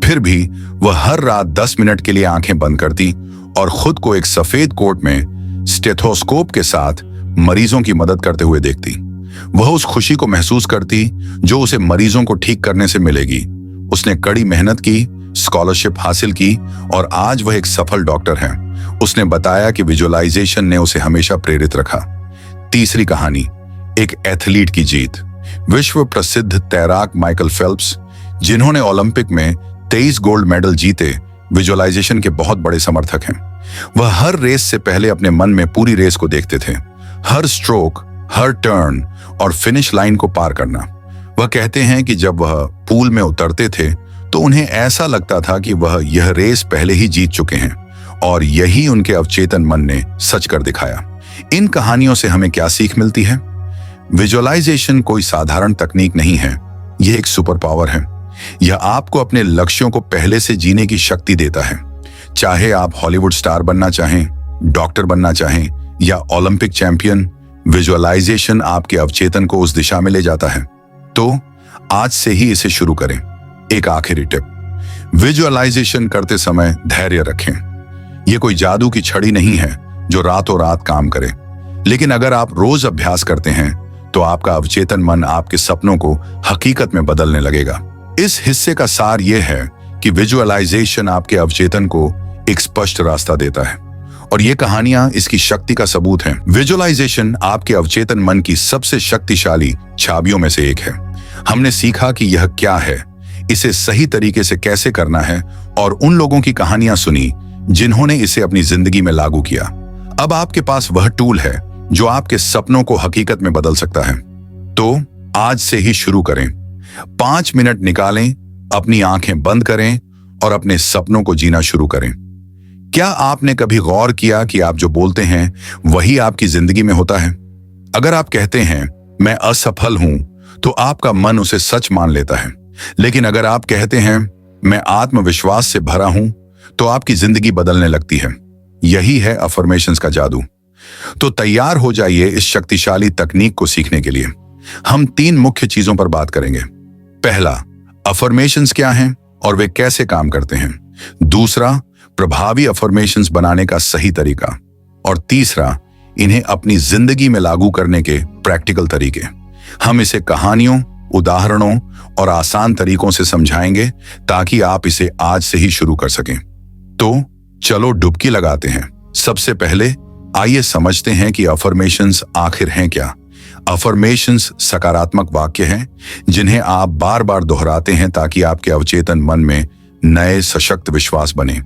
फिर भी वह हर रात 10 मिनट के लिए आंखें बंद करती और खुद को एक सफेद कोट में स्टेथोस्कोप के साथ मरीजों की मदद करते हुए देखती। वह उस खुशी को महसूस करती जो उसे मरीजों को ठीक करने से मिलेगी। उसने कड़ी मेहनत की, स्कॉलरशिप हासिल की और आज वह एक सफल डॉक्टर है। उसने बताया कि विजुअलाइजेशन ने उसे हमेशा प्रेरित रखा। तीसरी कहानी, एक एथलीट की जीत। विश्व प्रसिद्ध तैराक माइकल फेल्प्स, जिन्होंने ओलंपिक में 23 गोल्ड मेडल जीते, विजुअलाइजेशन के बहुत बड़े समर्थक हैं। वह हर रेस से पहले अपने मन में पूरी रेस को देखते थे, हर स्ट्रोक, हर टर्न और फिनिश लाइन को पार करना। वह कहते हैं कि जब वह पूल में उतरते थे तो उन्हें ऐसा लगता था कि वह यह रेस पहले ही जीत चुके हैं, और यही उनके अवचेतन मन ने सच कर दिखाया। इन कहानियों से हमें क्या सीख मिलती है? विजुअलाइजेशन कोई साधारण तकनीक नहीं है, यह एक सुपर पावर है। यह आपको अपने लक्ष्यों को पहले से जीने की शक्ति देता है। चाहे आप हॉलीवुड स्टार बनना चाहें, डॉक्टर बनना चाहें या ओलंपिक चैंपियन, विजुअलाइजेशन आपके अवचेतन को उस दिशा में ले जाता है। तो आज से ही इसे शुरू करें। एक आखिरी टिप, विजुअलाइजेशन करते समय धैर्य रखें। यह कोई जादू की छड़ी नहीं है जो रातों रात काम करे, लेकिन अगर आप रोज अभ्यास करते हैं तो आपका अवचेतन मन आपके सपनों को हकीकत में बदलने लगेगा। इस हिस्से का सार यह है कि विजुअलाइजेशन आपके अवचेतन को एक स्पष्ट रास्ता देता है, और ये कहानियां इसकी शक्ति का सबूत हैं। विजुअलाइजेशन आपके अवचेतन मन की सबसे शक्तिशाली चाबियों में से एक है। हमने सीखा कि यह क्या है, इसे सही तरीके से कैसे करना है, और उन लोगों की कहानियां सुनी जिन्होंने इसे अपनी जिंदगी में लागू किया। अब आपके पास वह टूल है जो आपके सपनों को हकीकत में बदल सकता है। तो आज से ही शुरू करें। 5 मिनट निकालें, अपनी आंखें बंद करें और अपने सपनों को जीना शुरू करें। क्या आपने कभी गौर किया कि आप जो बोलते हैं वही आपकी जिंदगी में होता है? अगर आप कहते हैं मैं असफल हूं, तो आपका मन उसे सच मान लेता है। लेकिन अगर आप कहते हैं मैं आत्मविश्वास से भरा हूं, तो आपकी जिंदगी बदलने लगती है। यही है अफर्मेशंस का जादू। तो तैयार हो जाइए इस शक्तिशाली तकनीक को सीखने के लिए। हम 3 मुख्य चीजों पर बात करेंगे। पहला, अफर्मेशंस क्या हैं और वे कैसे काम करते हैं। दूसरा, प्रभावी अफर्मेशंस बनाने का सही तरीका। और तीसरा, इन्हें अपनी जिंदगी में लागू करने के प्रैक्टिकल तरीके। हम इसे कहानियों, उदाहरणों और आसान तरीकों से समझाएंगे ताकि आप इसे आज से ही शुरू कर सकें। तो चलो डुबकी लगाते हैं। सबसे पहले आइए समझते हैं कि अफर्मेशंस आखिर हैं क्या। अफर्मेशंस सकारात्मक वाक्य हैं जिन्हें आप बार बार दोहराते हैं ताकि आपके अवचेतन मन में नए सशक्त विश्वास बने।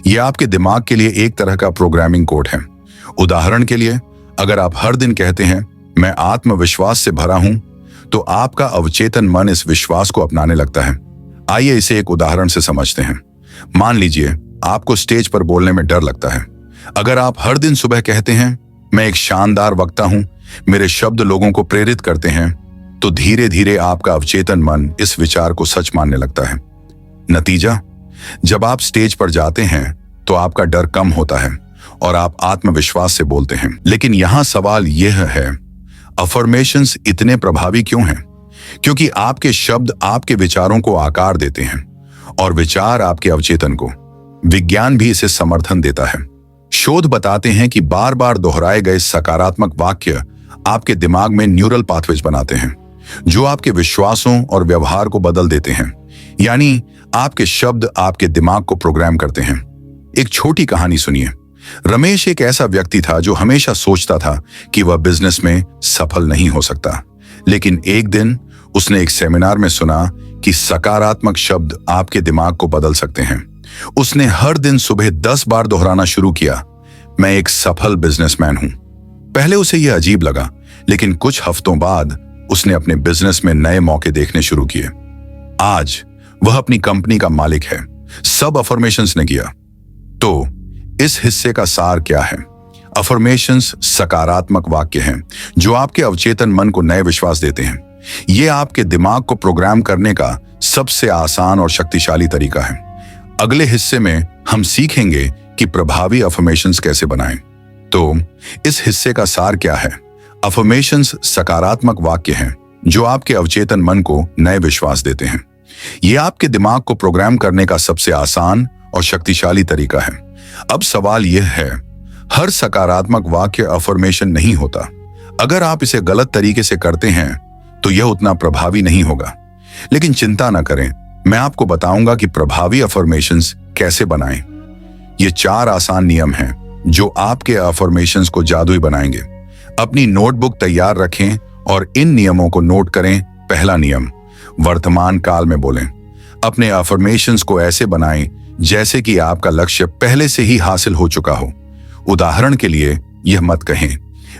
यह आपके दिमाग के लिए एक तरह का प्रोग्रामिंग कोड है। उदाहरण के लिए, अगर आप हर दिन कहते हैं मैं आत्मविश्वास से भरा हूं, तो आपका अवचेतन मन इस विश्वास को अपनाने लगता है। आइए इसे एक उदाहरण से समझते हैं। मान लीजिए आपको स्टेज पर बोलने में डर लगता है। अगर आप हर दिन सुबह कहते हैं मैं एक शानदार वक्ता हूं, मेरे शब्द लोगों को प्रेरित करते हैं, तो धीरे धीरे आपका अवचेतन मन इस विचार को सच मानने लगता है। नतीजा, जब आप स्टेज पर जाते हैं तो आपका डर कम होता है और आप आत्मविश्वास से बोलते हैं। लेकिन यहां सवाल यह है, अफर्मेशंस इतने प्रभावी क्यों हैं? क्योंकि आपके शब्द आपके विचारों को आकार देते हैं और विचार आपके अवचेतन को। विज्ञान भी इसे समर्थन देता है। शोध बताते हैं कि बार बार दोहराए गए सकारात्मक वाक्य आपके दिमाग में न्यूरल पाथवेज बनाते हैं, जो आपके विश्वासों और व्यवहार को बदल देते हैं। यानी आपके शब्द आपके दिमाग को प्रोग्राम करते हैं। एक छोटी कहानी सुनिए। रमेश एक ऐसा व्यक्ति था जो हमेशा सोचता था कि वह बिजनेस में सफल नहीं हो सकता, लेकिन एक दिन उसने एक सेमिनार में सुना कि सकारात्मक शब्द आपके दिमाग को बदल सकते हैं। उसने हर दिन सुबह 10 बार दोहराना शुरू किया, मैं एक सफल बिजनेसमैन हूं। पहले उसे यह अजीब लगा, लेकिन कुछ हफ्तों बाद उसने अपने बिजनेस में नए मौके देखने शुरू किए। आज वह अपनी कंपनी का मालिक है। सब अफर्मेशंस ने किया। तो इस हिस्से का सार क्या है? अफर्मेशंस सकारात्मक वाक्य हैं जो आपके अवचेतन मन को नए विश्वास देते हैं। ये आपके दिमाग को प्रोग्राम करने का सबसे आसान और शक्तिशाली तरीका है। अगले हिस्से में हम सीखेंगे कि प्रभावी अफर्मेशंस कैसे बनाएं। तो इस हिस्से का सार क्या है? अफर्मेशंस सकारात्मक वाक्य हैं जो आपके अवचेतन मन को नए विश्वास देते हैं। ये आपके दिमाग को प्रोग्राम करने का सबसे आसान और शक्तिशाली तरीका है। अब सवाल यह है, हर सकारात्मक वाक्य अफर्मेशन नहीं होता। अगर आप इसे गलत तरीके से करते हैं तो यह उतना प्रभावी नहीं होगा। लेकिन चिंता न करें, मैं आपको बताऊंगा कि प्रभावी अफर्मेशंस कैसे बनाएं। ये 4 आसान नियम हैं जो आपके अफर्मेशंस को जादुई बनाएंगे। अपनी नोटबुक तैयार रखें और इन नियमों को नोट करें। पहला नियम, वर्तमान काल में बोलें। अपने अफर्मेशंस को ऐसे बनाएं जैसे कि आपका लक्ष्य पहले से ही हासिल हो चुका हो। उदाहरण के लिए, यह मत कहें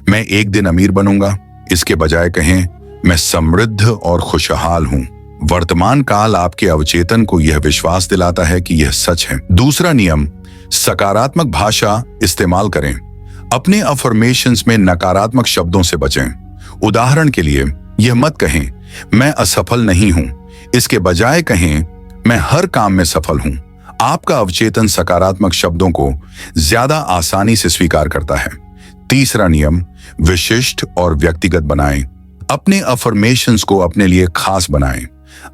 मैं एक दिन अमीर बनूंगा, इसके बजाय कहें मैं समृद्ध और खुशहाल हूं। वर्तमान काल आपके अवचेतन को यह विश्वास दिलाता है कि यह सच है। दूसरा नियम, सकारात्मक भाषा इस्तेमाल करें। अपने अफर्मेशंस में नकारात्मक शब्दों से बचें। उदाहरण के लिए, यह मत कहें मैं असफल नहीं हूं, इसके बजाय कहें मैं हर काम में सफल हूं। आपका अवचेतन सकारात्मक शब्दों को ज्यादा आसानी से स्वीकार करता है। तीसरा नियम, विशिष्ट और व्यक्तिगत बनाएं। अपने अफर्मेशंस को अपने लिए खास बनाएं।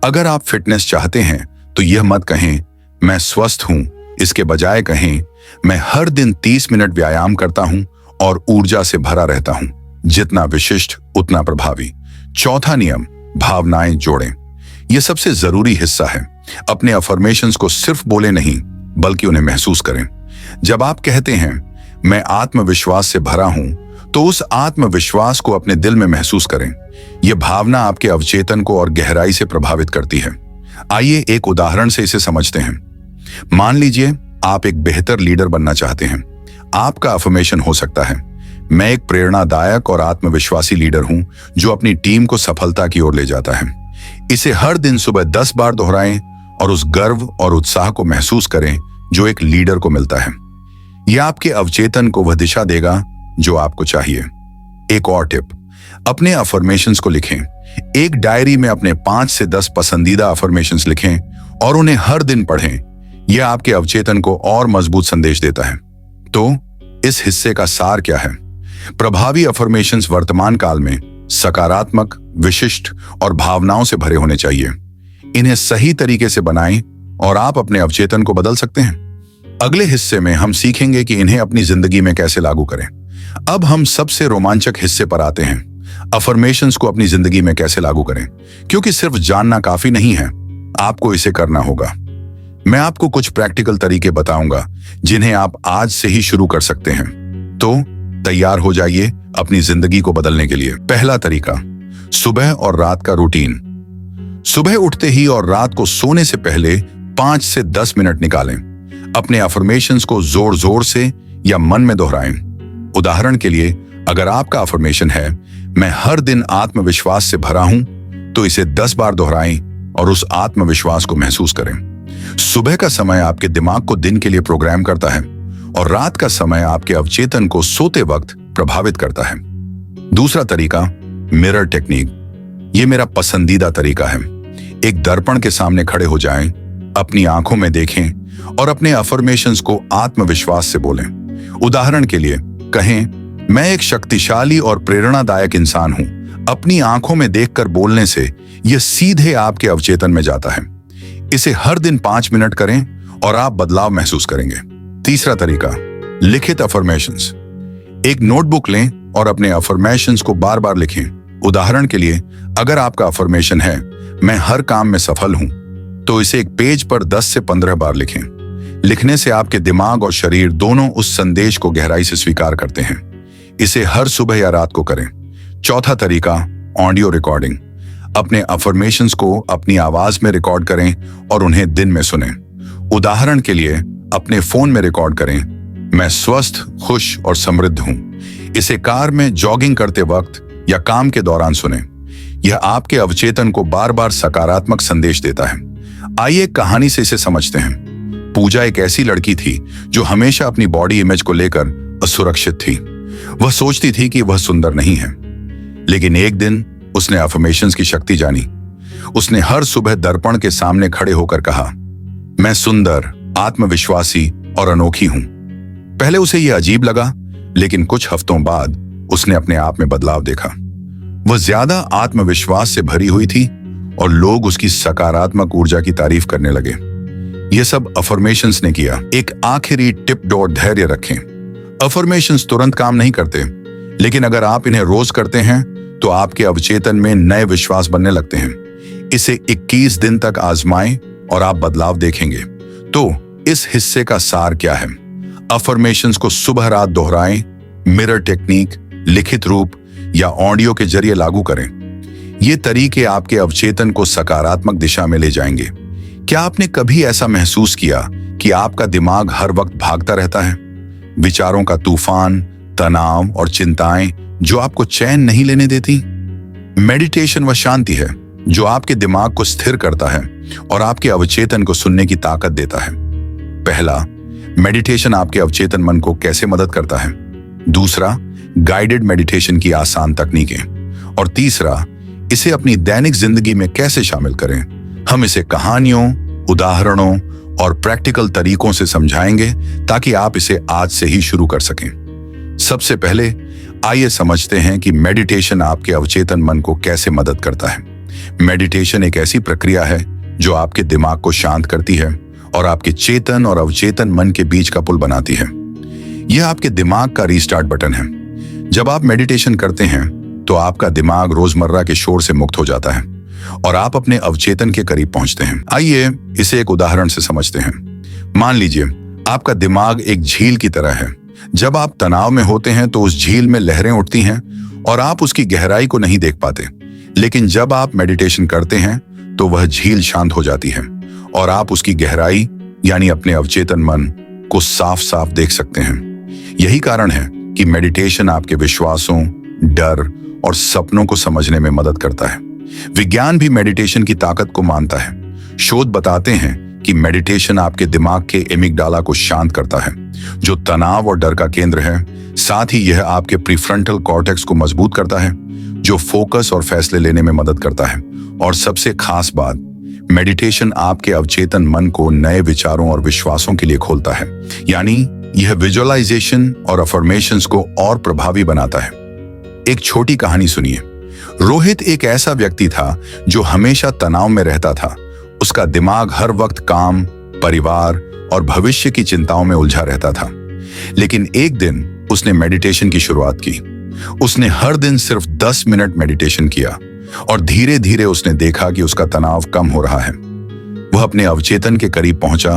अगर आप फिटनेस चाहते हैं तो यह मत कहें मैं स्वस्थ हूं, इसके बजाय कहें मैं हर दिन 30 मिनट व्यायाम करता हूं और ऊर्जा से भरा रहता हूं। जितना विशिष्ट उतना प्रभावी। चौथा नियम, भावनाएं जोड़ें। यह सबसे जरूरी हिस्सा है। अपने अफर्मेशंस को सिर्फ बोले नहीं, बल्कि उन्हें महसूस करें। जब आप कहते हैं मैं आत्मविश्वास से भरा हूं, तो उस आत्मविश्वास को अपने दिल में महसूस करें। यह भावना आपके अवचेतन को और गहराई से प्रभावित करती है। आइए एक उदाहरण से इसे समझते हैं। मान लीजिए आप एक बेहतर लीडर बनना चाहते हैं। आपका अफर्मेशन हो सकता है मैं एक प्रेरणादायक और आत्मविश्वासी लीडर हूं जो अपनी टीम को सफलता की ओर ले जाता है। इसे हर दिन सुबह 10 बार दोहराएं और उस गर्व और उत्साह को महसूस करें जो एक लीडर को मिलता है। यह आपके अवचेतन को वह दिशा देगा जो आपको चाहिए। एक और टिप, अपने अफर्मेशंस को लिखें। एक डायरी में अपने 5 से 10 पसंदीदा अफर्मेशंस लिखें और उन्हें हर दिन पढ़ें। यह आपके अवचेतन को और मजबूत संदेश देता है। तो इस हिस्से का सार क्या है? प्रभावी अफर्मेशंस वर्तमान काल में सकारात्मक, विशिष्ट और भावनाओं से भरे होने चाहिए। इन्हें सही तरीके से बनाएं और आप अपने अवचेतन को बदल सकते हैं। अगले हिस्से में हम सीखेंगे कि इन्हें अपनी जिंदगी में कैसे लागू करें। अब हम सबसे रोमांचक हिस्से पर आते हैं, अफर्मेशंस को अपनी जिंदगी में कैसे लागू करें। क्योंकि सिर्फ जानना काफी नहीं है, आपको इसे करना होगा। मैं आपको कुछ प्रैक्टिकल तरीके बताऊंगा जिन्हें आप आज से ही शुरू कर सकते हैं। तो तैयार हो जाइए अपनी जिंदगी को बदलने के लिए। पहला तरीका, सुबह और रात का रूटीन। सुबह उठते ही और रात को सोने से पहले 5 से 10 मिनट निकालें। अपने अफर्मेशंस को जोर जोर से या मन में दोहराएं। उदाहरण के लिए, अगर आपका अफर्मेशन है मैं हर दिन आत्मविश्वास से भरा हूं, तो इसे 10 बार दोहराएं और उस आत्मविश्वास को महसूस करें। सुबह का समय आपके दिमाग को दिन के लिए प्रोग्राम करता है और रात का समय आपके अवचेतन को सोते वक्त प्रभावित करता है। दूसरा तरीका, मिरर टेक्निक। यह मेरा पसंदीदा तरीका है। एक दर्पण के सामने खड़े हो जाएं, अपनी आंखों में देखें और अपने अफर्मेशंस को आत्मविश्वास से बोलें। उदाहरण के लिए कहें मैं एक शक्तिशाली और प्रेरणादायक इंसान हूं। अपनी आंखों में देखकर बोलने से यह सीधे आपके अवचेतन में जाता है। इसे हर दिन 5 मिनट करें और आप बदलाव महसूस करेंगे। तीसरा तरीका, लिखित अफर्मेशंस। एक नोटबुक लें और अपने अफर्मेशंस को बार बार लिखें। उदाहरण के लिए, अगर आपका अफर्मेशन है मैं हर काम में सफल हूं, तो इसे एक पेज पर 10 से 15 बार लिखें। लिखने से आपके दिमाग और शरीर दोनों उस संदेश को गहराई से स्वीकार करते हैं। इसे हर सुबह या रात को करें। चौथा तरीका, ऑडियो रिकॉर्डिंग। अपने अफर्मेशंस को अपनी आवाज में रिकॉर्ड करें और उन्हें दिन में सुनें। उदाहरण के लिए, अपने फोन में रिकॉर्ड करें, मैं स्वस्थ, खुश और समृद्ध हूं। इसे कार में जॉगिंग करते वक्त या काम के दौरान सुनें। यह आपके अवचेतन को बार बार सकारात्मक संदेश देता है। आइए एक कहानी से इसे समझते हैं। पूजा एक ऐसी लड़की थी जो हमेशा अपनी बॉडी इमेज को लेकर असुरक्षित थी। वह सोचती थी कि वह सुंदर नहीं है। लेकिन एक दिन उसने अफर्मेशंस की शक्ति जानी। उसने हर सुबह दर्पण के सामने खड़े होकर कहा, मैं सुंदर, आत्मविश्वासी और अनोखी हूं। पहले उसे यह अजीब लगा, लेकिन कुछ हफ्तों बाद उसने अपने आप में बदलाव देखा। वह ज्यादा आत्मविश्वास से भरी हुई थी और लोग उसकी सकारात्मक ऊर्जा की तारीफ करने लगे। यह सब अफर्मेशंस ने किया। एक आखिरी टिप, धैर्य रखें। अफर्मेशंस तुरंत काम नहीं करते, लेकिन अगर आप इन्हें रोज करते हैं तो आपके अवचेतन में नए विश्वास बनने लगते हैं। इसे 21 दिन तक आजमाएं और आप बदलाव देखेंगे। तो इस हिस्से का सार क्या है? अफर्मेशंस को सुबह रात दोहराएं, मिरर टेक्निक, लिखित रूप या ऑडियो के जरिए लागू करें। ये तरीके आपके अवचेतन को सकारात्मक दिशा में ले जाएंगे। क्या आपने कभी ऐसा महसूस किया कि आपका दिमाग हर वक्त भागता रहता है? विचारों का तूफान, तनाव और चिंताएं जो आपको चैन नहीं लेने देती? मेडिटेशन वह शांति है जो आपके दिमाग को स्थिर करता है और आपके अवचेतन को सुनने की ताकत देता है। पहला, मेडिटेशन आपके अवचेतन मन को कैसे मदद करता है। दूसरा, गाइडेड मेडिटेशन की आसान तकनीकें। और तीसरा, इसे अपनी दैनिक जिंदगी में कैसे शामिल करें। हम इसे कहानियों, उदाहरणों और प्रैक्टिकल तरीकों से समझाएंगे ताकि आप इसे आज से ही शुरू कर सकें। सबसे पहले आइए समझते हैं कि मेडिटेशन आपके अवचेतन मन को कैसे मदद करता है। मेडिटेशन एक ऐसी प्रक्रिया है जो आपके दिमाग को शांत करती है और आपके चेतन और अवचेतन मन के बीच का पुल बनाती है। यह आपके दिमाग का रीस्टार्ट बटन है। जब आप मेडिटेशन करते हैं तो आपका दिमाग रोजमर्रा के शोर से मुक्त हो जाता है और आप अपने अवचेतन के करीब पहुंचते हैं। आइए इसे एक उदाहरण से समझते हैं। मान लीजिए आपका दिमाग एक झील की तरह है। जब आप तनाव में होते हैं तो उस झील में लहरें उठती हैं और आप उसकी गहराई को नहीं देख पाते। लेकिन जब आप मेडिटेशन करते हैं तो वह झील शांत हो जाती है और आप उसकी गहराई यानी अपने अवचेतन मन को साफ साफ देख सकते हैं। यही कारण है कि मेडिटेशन आपके विश्वासों, डर और सपनों को समझने में मदद करता है। विज्ञान भी मेडिटेशन की ताकत को मानता है। शोध बताते हैं कि मेडिटेशन आपके दिमाग के एमिगडाला को शांत करता है, जो तनाव और डर का केंद्र है। साथ ही यह आपके प्रीफ्रंटल कॉर्टेक्स को मजबूत करता है, जो फोकस और फैसले लेने में मदद करता है। और सबसे खास बात, मेडिटेशन आपके अवचेतन मन को नए विचारों और विश्वासों के लिए खोलता है। यानी यह विजुअलाइजेशन और अफर्मेशंस को और प्रभावी बनाता है। एक छोटी कहानी सुनिए। रोहित एक ऐसा व्यक्ति था जो हमेशा तनाव में रहता था। उसका दिमाग हर वक्त काम, परिवार और भविष्य की चिंताओं में उलझा रहता था। लेकिन एक दिन उसने मेडिटेशन की शुरुआत की। उसने हर दिन सिर्फ 10 मिनट मेडिटेशन किया और धीरे धीरे उसने देखा कि उसका तनाव कम हो रहा है। वह अपने अवचेतन के करीब पहुंचा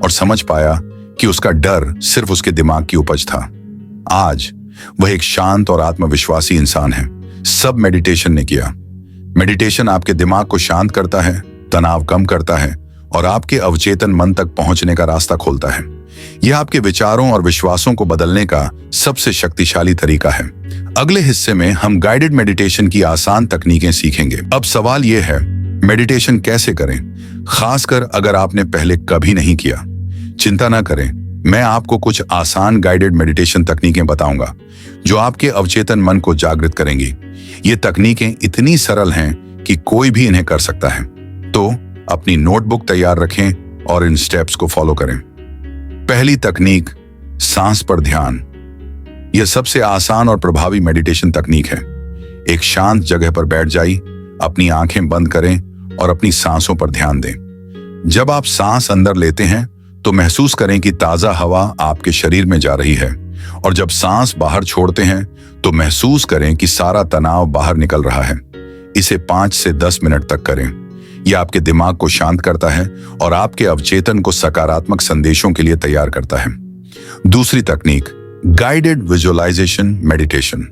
और समझ पाया कि उसका डर सिर्फ उसके दिमाग की उपज था। आज वह एक शांत और आत्मविश्वासी इंसान है। सब मेडिटेशन ने किया। मेडिटेशन आपके दिमाग को शांत करता है, तनाव कम करता है और आपके अवचेतन मन तक पहुंचने का रास्ता खोलता है। यह आपके विचारों और विश्वासों को बदलने का सबसे शक्तिशाली तरीका है। अगले हिस्से में हम गाइडेड मेडिटेशन की आसान तकनीकें सीखेंगे। अब सवाल यह है, मेडिटेशन कैसे करें, खासकर अगर आपने पहले कभी नहीं किया। चिंता ना करें, मैं आपको कुछ आसान गाइडेड मेडिटेशन तकनीकें बताऊंगा जो आपके अवचेतन मन को जागृत करेंगी। ये तकनीकें इतनी सरल हैं कि कोई भी इन्हें कर सकता है। तो अपनी नोटबुक तैयार रखें और इन स्टेप्स को फॉलो करें। पहली तकनीक, सांस पर ध्यान। यह सबसे आसान और प्रभावी मेडिटेशन तकनीक है। एक शांत जगह पर बैठ जाइए, अपनी आंखें बंद करें और अपनी सांसों पर ध्यान दें। जब आप सांस अंदर लेते हैं तो महसूस करें कि ताजा हवा आपके शरीर में जा रही है, और जब सांस बाहर छोड़ते हैं तो महसूस करें कि सारा तनाव बाहर निकल रहा है। इसे 5 से 10 मिनट तक करें। यह आपके दिमाग को शांत करता है और आपके अवचेतन को सकारात्मक संदेशों के लिए तैयार करता है। दूसरी तकनीक, गाइडेड विजुअलाइजेशन मेडिटेशन।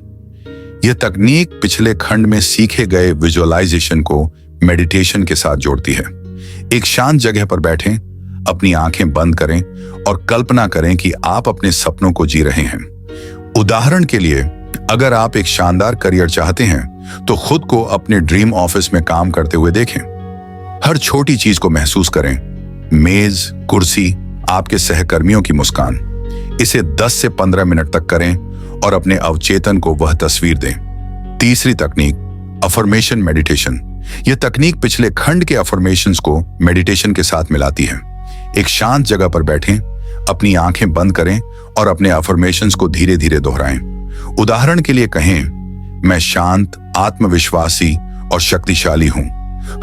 यह तकनीक पिछले खंड में सीखे गए विजुअलाइजेशन को मेडिटेशन के साथ जोड़ती है। एक शांत जगह पर बैठें, अपनी आंखें बंद करें और कल्पना करें कि आप अपने सपनों को जी रहे हैं। उदाहरण के लिए, अगर आप एक शानदार करियर चाहते हैं तो खुद को अपने ड्रीम ऑफिस में काम करते हुए देखें। हर छोटी चीज को महसूस करें, मेज, कुर्सी, आपके सहकर्मियों की मुस्कान। इसे 10 से 15 मिनट तक करें और अपने अवचेतन को वह तस्वीर दें। तीसरी तकनीक, अफर्मेशन मेडिटेशन। यह तकनीक पिछले खंड के अफर्मेशंस को मेडिटेशन के साथ मिलाती है। एक शांत जगह पर बैठें, अपनी आंखें बंद करें और अपने अफर्मेशंस को धीरे धीरे दोहराएं। उदाहरण के लिए कहें, मैं शांत, आत्मविश्वासी और शक्तिशाली हूं।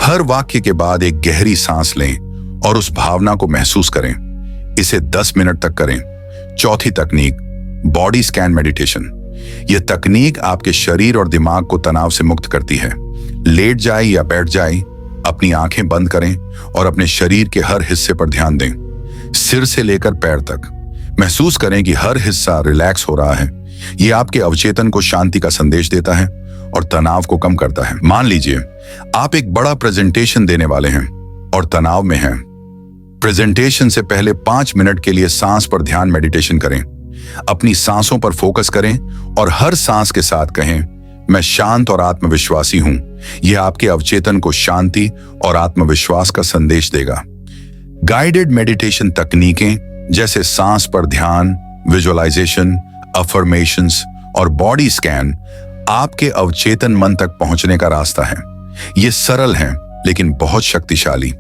हर वाक्य के बाद एक गहरी सांस लें और उस भावना को महसूस करें। इसे 10 मिनट तक करें। चौथी तकनीक, बॉडी स्कैन मेडिटेशन। यह तकनीक आपके शरीर और दिमाग को तनाव से मुक्त करती है। लेट जाए या बैठ जाए, अपनी आंखें बंद करें और अपने शरीर के हर हिस्से पर ध्यान दें। सिर से लेकर पैर तक महसूस करें कि हर हिस्सा रिलैक्स हो रहा है। यह आपके अवचेतन को शांति का संदेश देता है और तनाव को कम करता है। मान लीजिए आप एक बड़ा प्रेजेंटेशन देने वाले हैं और तनाव में हैं। प्रेजेंटेशन से पहले 5 मिनट के लिए सांस पर ध्यान मेडिटेशन करें। अपनी सांसों पर फोकस करें और हर सांस के साथ कहें, मैं शांत और आत्मविश्वासी हूं। यह आपके अवचेतन को शांति और आत्मविश्वास का संदेश देगा। गाइडेड मेडिटेशन तकनीकें जैसे सांस पर ध्यान, विजुअलाइजेशन, अफर्मेशंस और बॉडी स्कैन आपके अवचेतन मन तक पहुंचने का रास्ता है। ये सरल हैं लेकिन बहुत शक्तिशाली।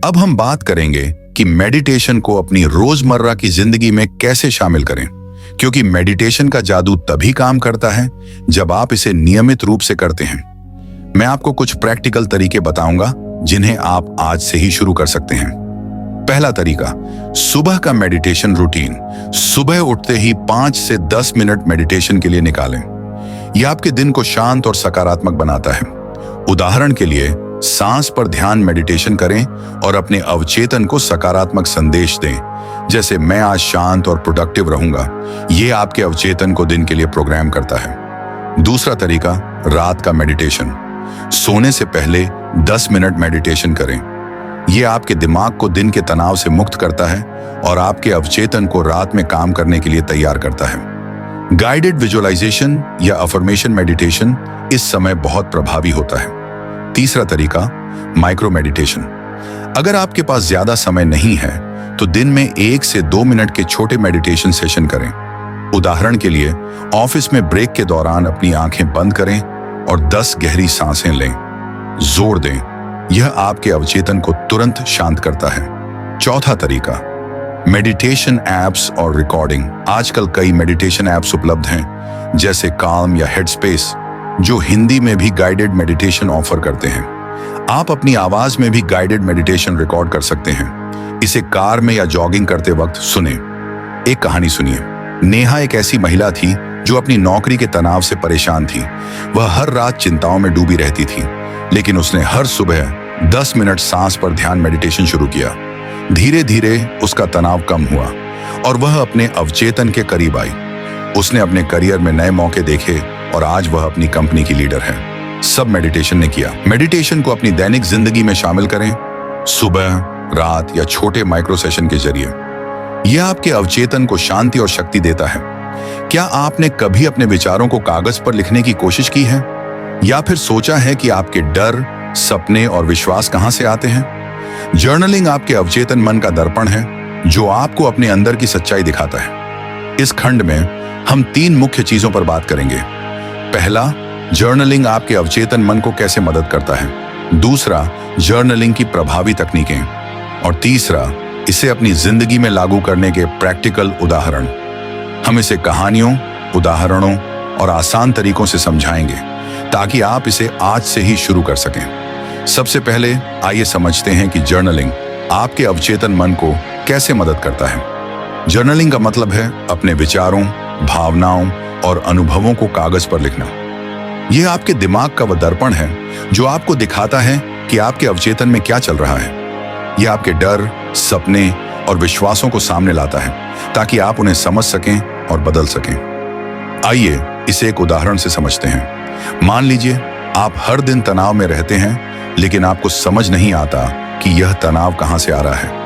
अब हम बात करेंगे कि मेडिटेशन को अपनी रोजमर्रा की जिंदगी में कैसे शामिल करें, क्योंकि मेडिटेशन का जादू तभी काम करता है जब आप इसे नियमित रूप से करते हैं। मैं आपको कुछ प्रैक्टिकल तरीके बताऊंगा जिन्हें आप आज से ही शुरू कर सकते हैं। पहला तरीका, सुबह का मेडिटेशन रूटीन। सुबह उठते ही 5 से 10 मिनट मेडिटेशन के लिए निकालें। यह आपके दिन को शांत और सकारात्मक बनाता है। उदाहरण के लिए, सांस पर ध्यान मेडिटेशन करें और अपने अवचेतन को सकारात्मक संदेश दें, जैसे मैं आज शांत और प्रोडक्टिव रहूंगा। यह आपके अवचेतन को दिन के लिए प्रोग्राम करता है। दूसरा तरीका, रात का मेडिटेशन। सोने से पहले 10 मिनट मेडिटेशन करें। यह आपके दिमाग को दिन के तनाव से मुक्त करता है और आपके अवचेतन को रात में काम करने के लिए तैयार करता है। गाइडेड विजुअलाइजेशन या अफर्मेशन मेडिटेशन इस समय बहुत प्रभावी होता है। तीसरा तरीका, माइक्रो मेडिटेशन। अगर आपके पास ज्यादा समय नहीं है तो दिन में 1 से 2 मिनट के छोटे मेडिटेशन सेशन करें। उदाहरण के लिए, ऑफिस में ब्रेक के दौरान अपनी आंखें बंद करें और 10 गहरी सांसें लें। जोर दें, यह आपके अवचेतन को तुरंत शांत करता है। चौथा तरीका, मेडिटेशन एप्स और रिकॉर्डिंग। आजकल कई मेडिटेशन एप्स उपलब्ध हैं, जैसे काल्म या हेडस्पेस, जो हिंदी में भी गाइडेड मेडिटेशन ऑफर करते हैं। आप अपनी आवाज में भी गाइडेड मेडिटेशन रिकॉर्ड कर सकते हैं। इसे कार में या जॉगिंग करते वक्त सुने। एक कहानी सुनिए। नेहा एक ऐसी महिला थी जो अपनी नौकरी के तनाव से परेशान थी। वह हर रात चिंताओं में डूबी रहती थी, लेकिन उसने हर सुबह 10 मिनट सांस पर ध्यान मेडिटेशन शुरू किया। धीरे धीरे उसका तनाव कम हुआ और वह अपने अवचेतन के करीब आई। उसने अपने करियर में नए मौके देखे और आज वह अपनी कंपनी की लीडर है। सब मेडिटेशन ने किया। मेडिटेशन को अपनी दैनिक जिंदगी में शामिल करें, सुबह, रात या छोटे माइक्रो सेशन के जरिए। यह आपके अवचेतन को शांति और शक्ति देता है। क्या आपने कभी अपने विचारों को कागज पर लिखने की कोशिश की है, या फिर सोचा है कि आपके डर, सपने और विश्वास कहां से आते हैं? जर्नलिंग आपके अवचेतन मन का दर्पण है, जो आपको अपने अंदर की सच्चाई दिखाता है। इस खंड में हम 3 मुख्य चीजों पर बात करेंगे। पहला, जर्नलिंग आपके अवचेतन मन को कैसे मदद करता है। दूसरा, जर्नलिंग की प्रभावी तकनीकें। और तीसरा, इसे अपनी जिंदगी में लागू करने के प्रैक्टिकल उदाहरण। हम इसे कहानियों, उदाहरणों और आसान तरीकों से समझाएंगे, ताकि आप इसे आज से ही शुरू कर सकें। सबसे पहले आइए समझते हैं कि जर्नलिंग आपके अवचेतन मन को कैसे मदद करता है। जर्नलिंग का मतलब है अपने विचारों, भावनाओं और अनुभवों को कागज पर लिखना। यह आपके दिमाग का वह दर्पण है जो आपको दिखाता है कि आपके अवचेतन में क्या चल रहा है। यह आपके डर, सपने और विश्वासों को सामने लाता है ताकि आप उन्हें समझ सकें और बदल सकें। आइए इसे एक उदाहरण से समझते हैं। मान लीजिए आप हर दिन तनाव में रहते हैं, लेकिन आपको समझ नहीं आता कि यह तनाव कहां से आ रहा है।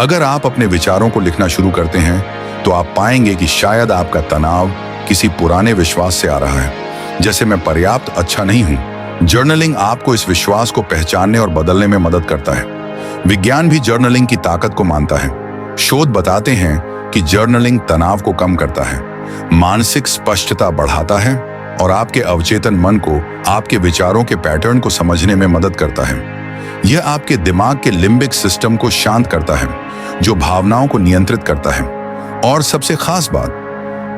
अगर आप अपने विचारों को लिखना शुरू करते हैं तो आप पाएंगे कि शायद आपका तनाव किसी पुराने विश्वास से आ रहा है, जैसे मैं पर्याप्त अच्छा नहीं हूं। जर्नलिंग आपको इस विश्वास को पहचानने और बदलने में मदद करता है। विज्ञान भी जर्नलिंग की ताकत को मानता है। शोध बताते हैं कि जर्नलिंग तनाव को कम करता है, मानसिक स्पष्टता बढ़ाता है और आपके अवचेतन मन को आपके विचारों के पैटर्न को समझने में मदद करता है। यह आपके दिमाग के लिम्बिक सिस्टम को शांत करता है, जो भावनाओं को नियंत्रित करता है। और सबसे खास बात,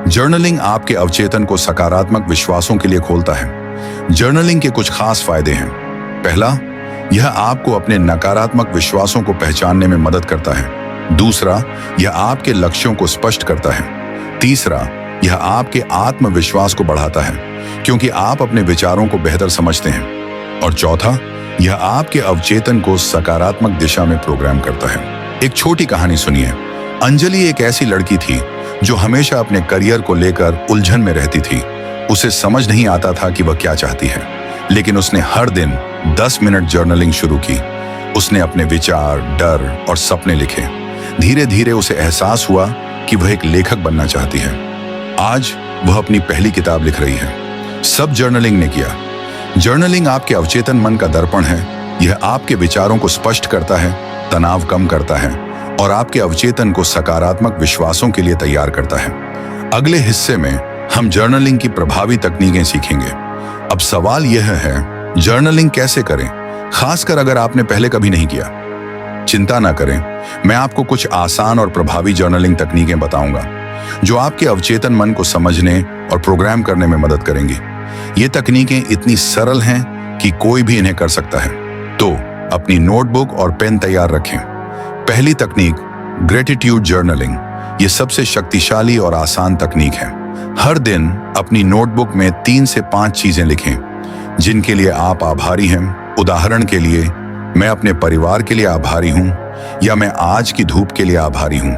जर्नलिंग आपके अवचेतन को सकारात्मक विश्वासों के लिए खोलता है। जर्नलिंग के कुछ खास फायदे हैं। पहला, यह आपको अपने नकारात्मक विश्वासों को पहचानने में मदद करता है। दूसरा, यह आपके लक्ष्यों को स्पष्ट करता है। तीसरा, यह आपके आत्मविश्वास को बढ़ाता है क्योंकि आप अपने विचारों को बेहतर समझते हैं। और चौथा, यह आपके अवचेतन को सकारात्मक दिशा में प्रोग्राम करता है। एक छोटी कहानी सुनिए। अंजलि एक ऐसी लड़की थी जो हमेशा अपने करियर को लेकर उलझन में रहती थी। उसे समझ नहीं आता था कि वह क्या चाहती है, लेकिन उसने हर दिन 10 मिनट जर्नलिंग शुरू की। उसने अपने विचार, डर और सपने लिखे। धीरे धीरे उसे एहसास हुआ कि वह एक लेखक बनना चाहती है। आज वह अपनी पहली किताब लिख रही है। सब जर्नलिंग ने किया। जर्नलिंग आपके अवचेतन मन का दर्पण है। यह आपके विचारों को स्पष्ट करता है, तनाव कम करता है और आपके अवचेतन को सकारात्मक विश्वासों के लिए तैयार करता है। अगले हिस्से में हम जर्नलिंग की प्रभावी तकनीकें सीखेंगे। अब सवाल यह है, जर्नलिंग कैसे करें, खासकर अगर आपने पहले कभी नहीं किया। चिंता ना करें, मैं आपको कुछ आसान और प्रभावी जर्नलिंग तकनीकें बताऊंगा जो आपके अवचेतन मन को समझने और प्रोग्राम करने में मदद करेंगी। ये तकनीकें इतनी सरल हैं कि कोई भी इन्हें कर सकता है। तो अपनी नोटबुक और पेन तैयार रखें। पहली तकनीक, ग्रेटिट्यूड जर्नलिंग। ये सबसे शक्तिशाली और आसान तकनीक है। हर दिन अपनी नोटबुक में 3 से 5 चीजें लिखें जिनके लिए आप आभारी हैं। उदाहरण के लिए, मैं अपने परिवार के लिए आभारी हूं या मैं आज की धूप के लिए आभारी हूं।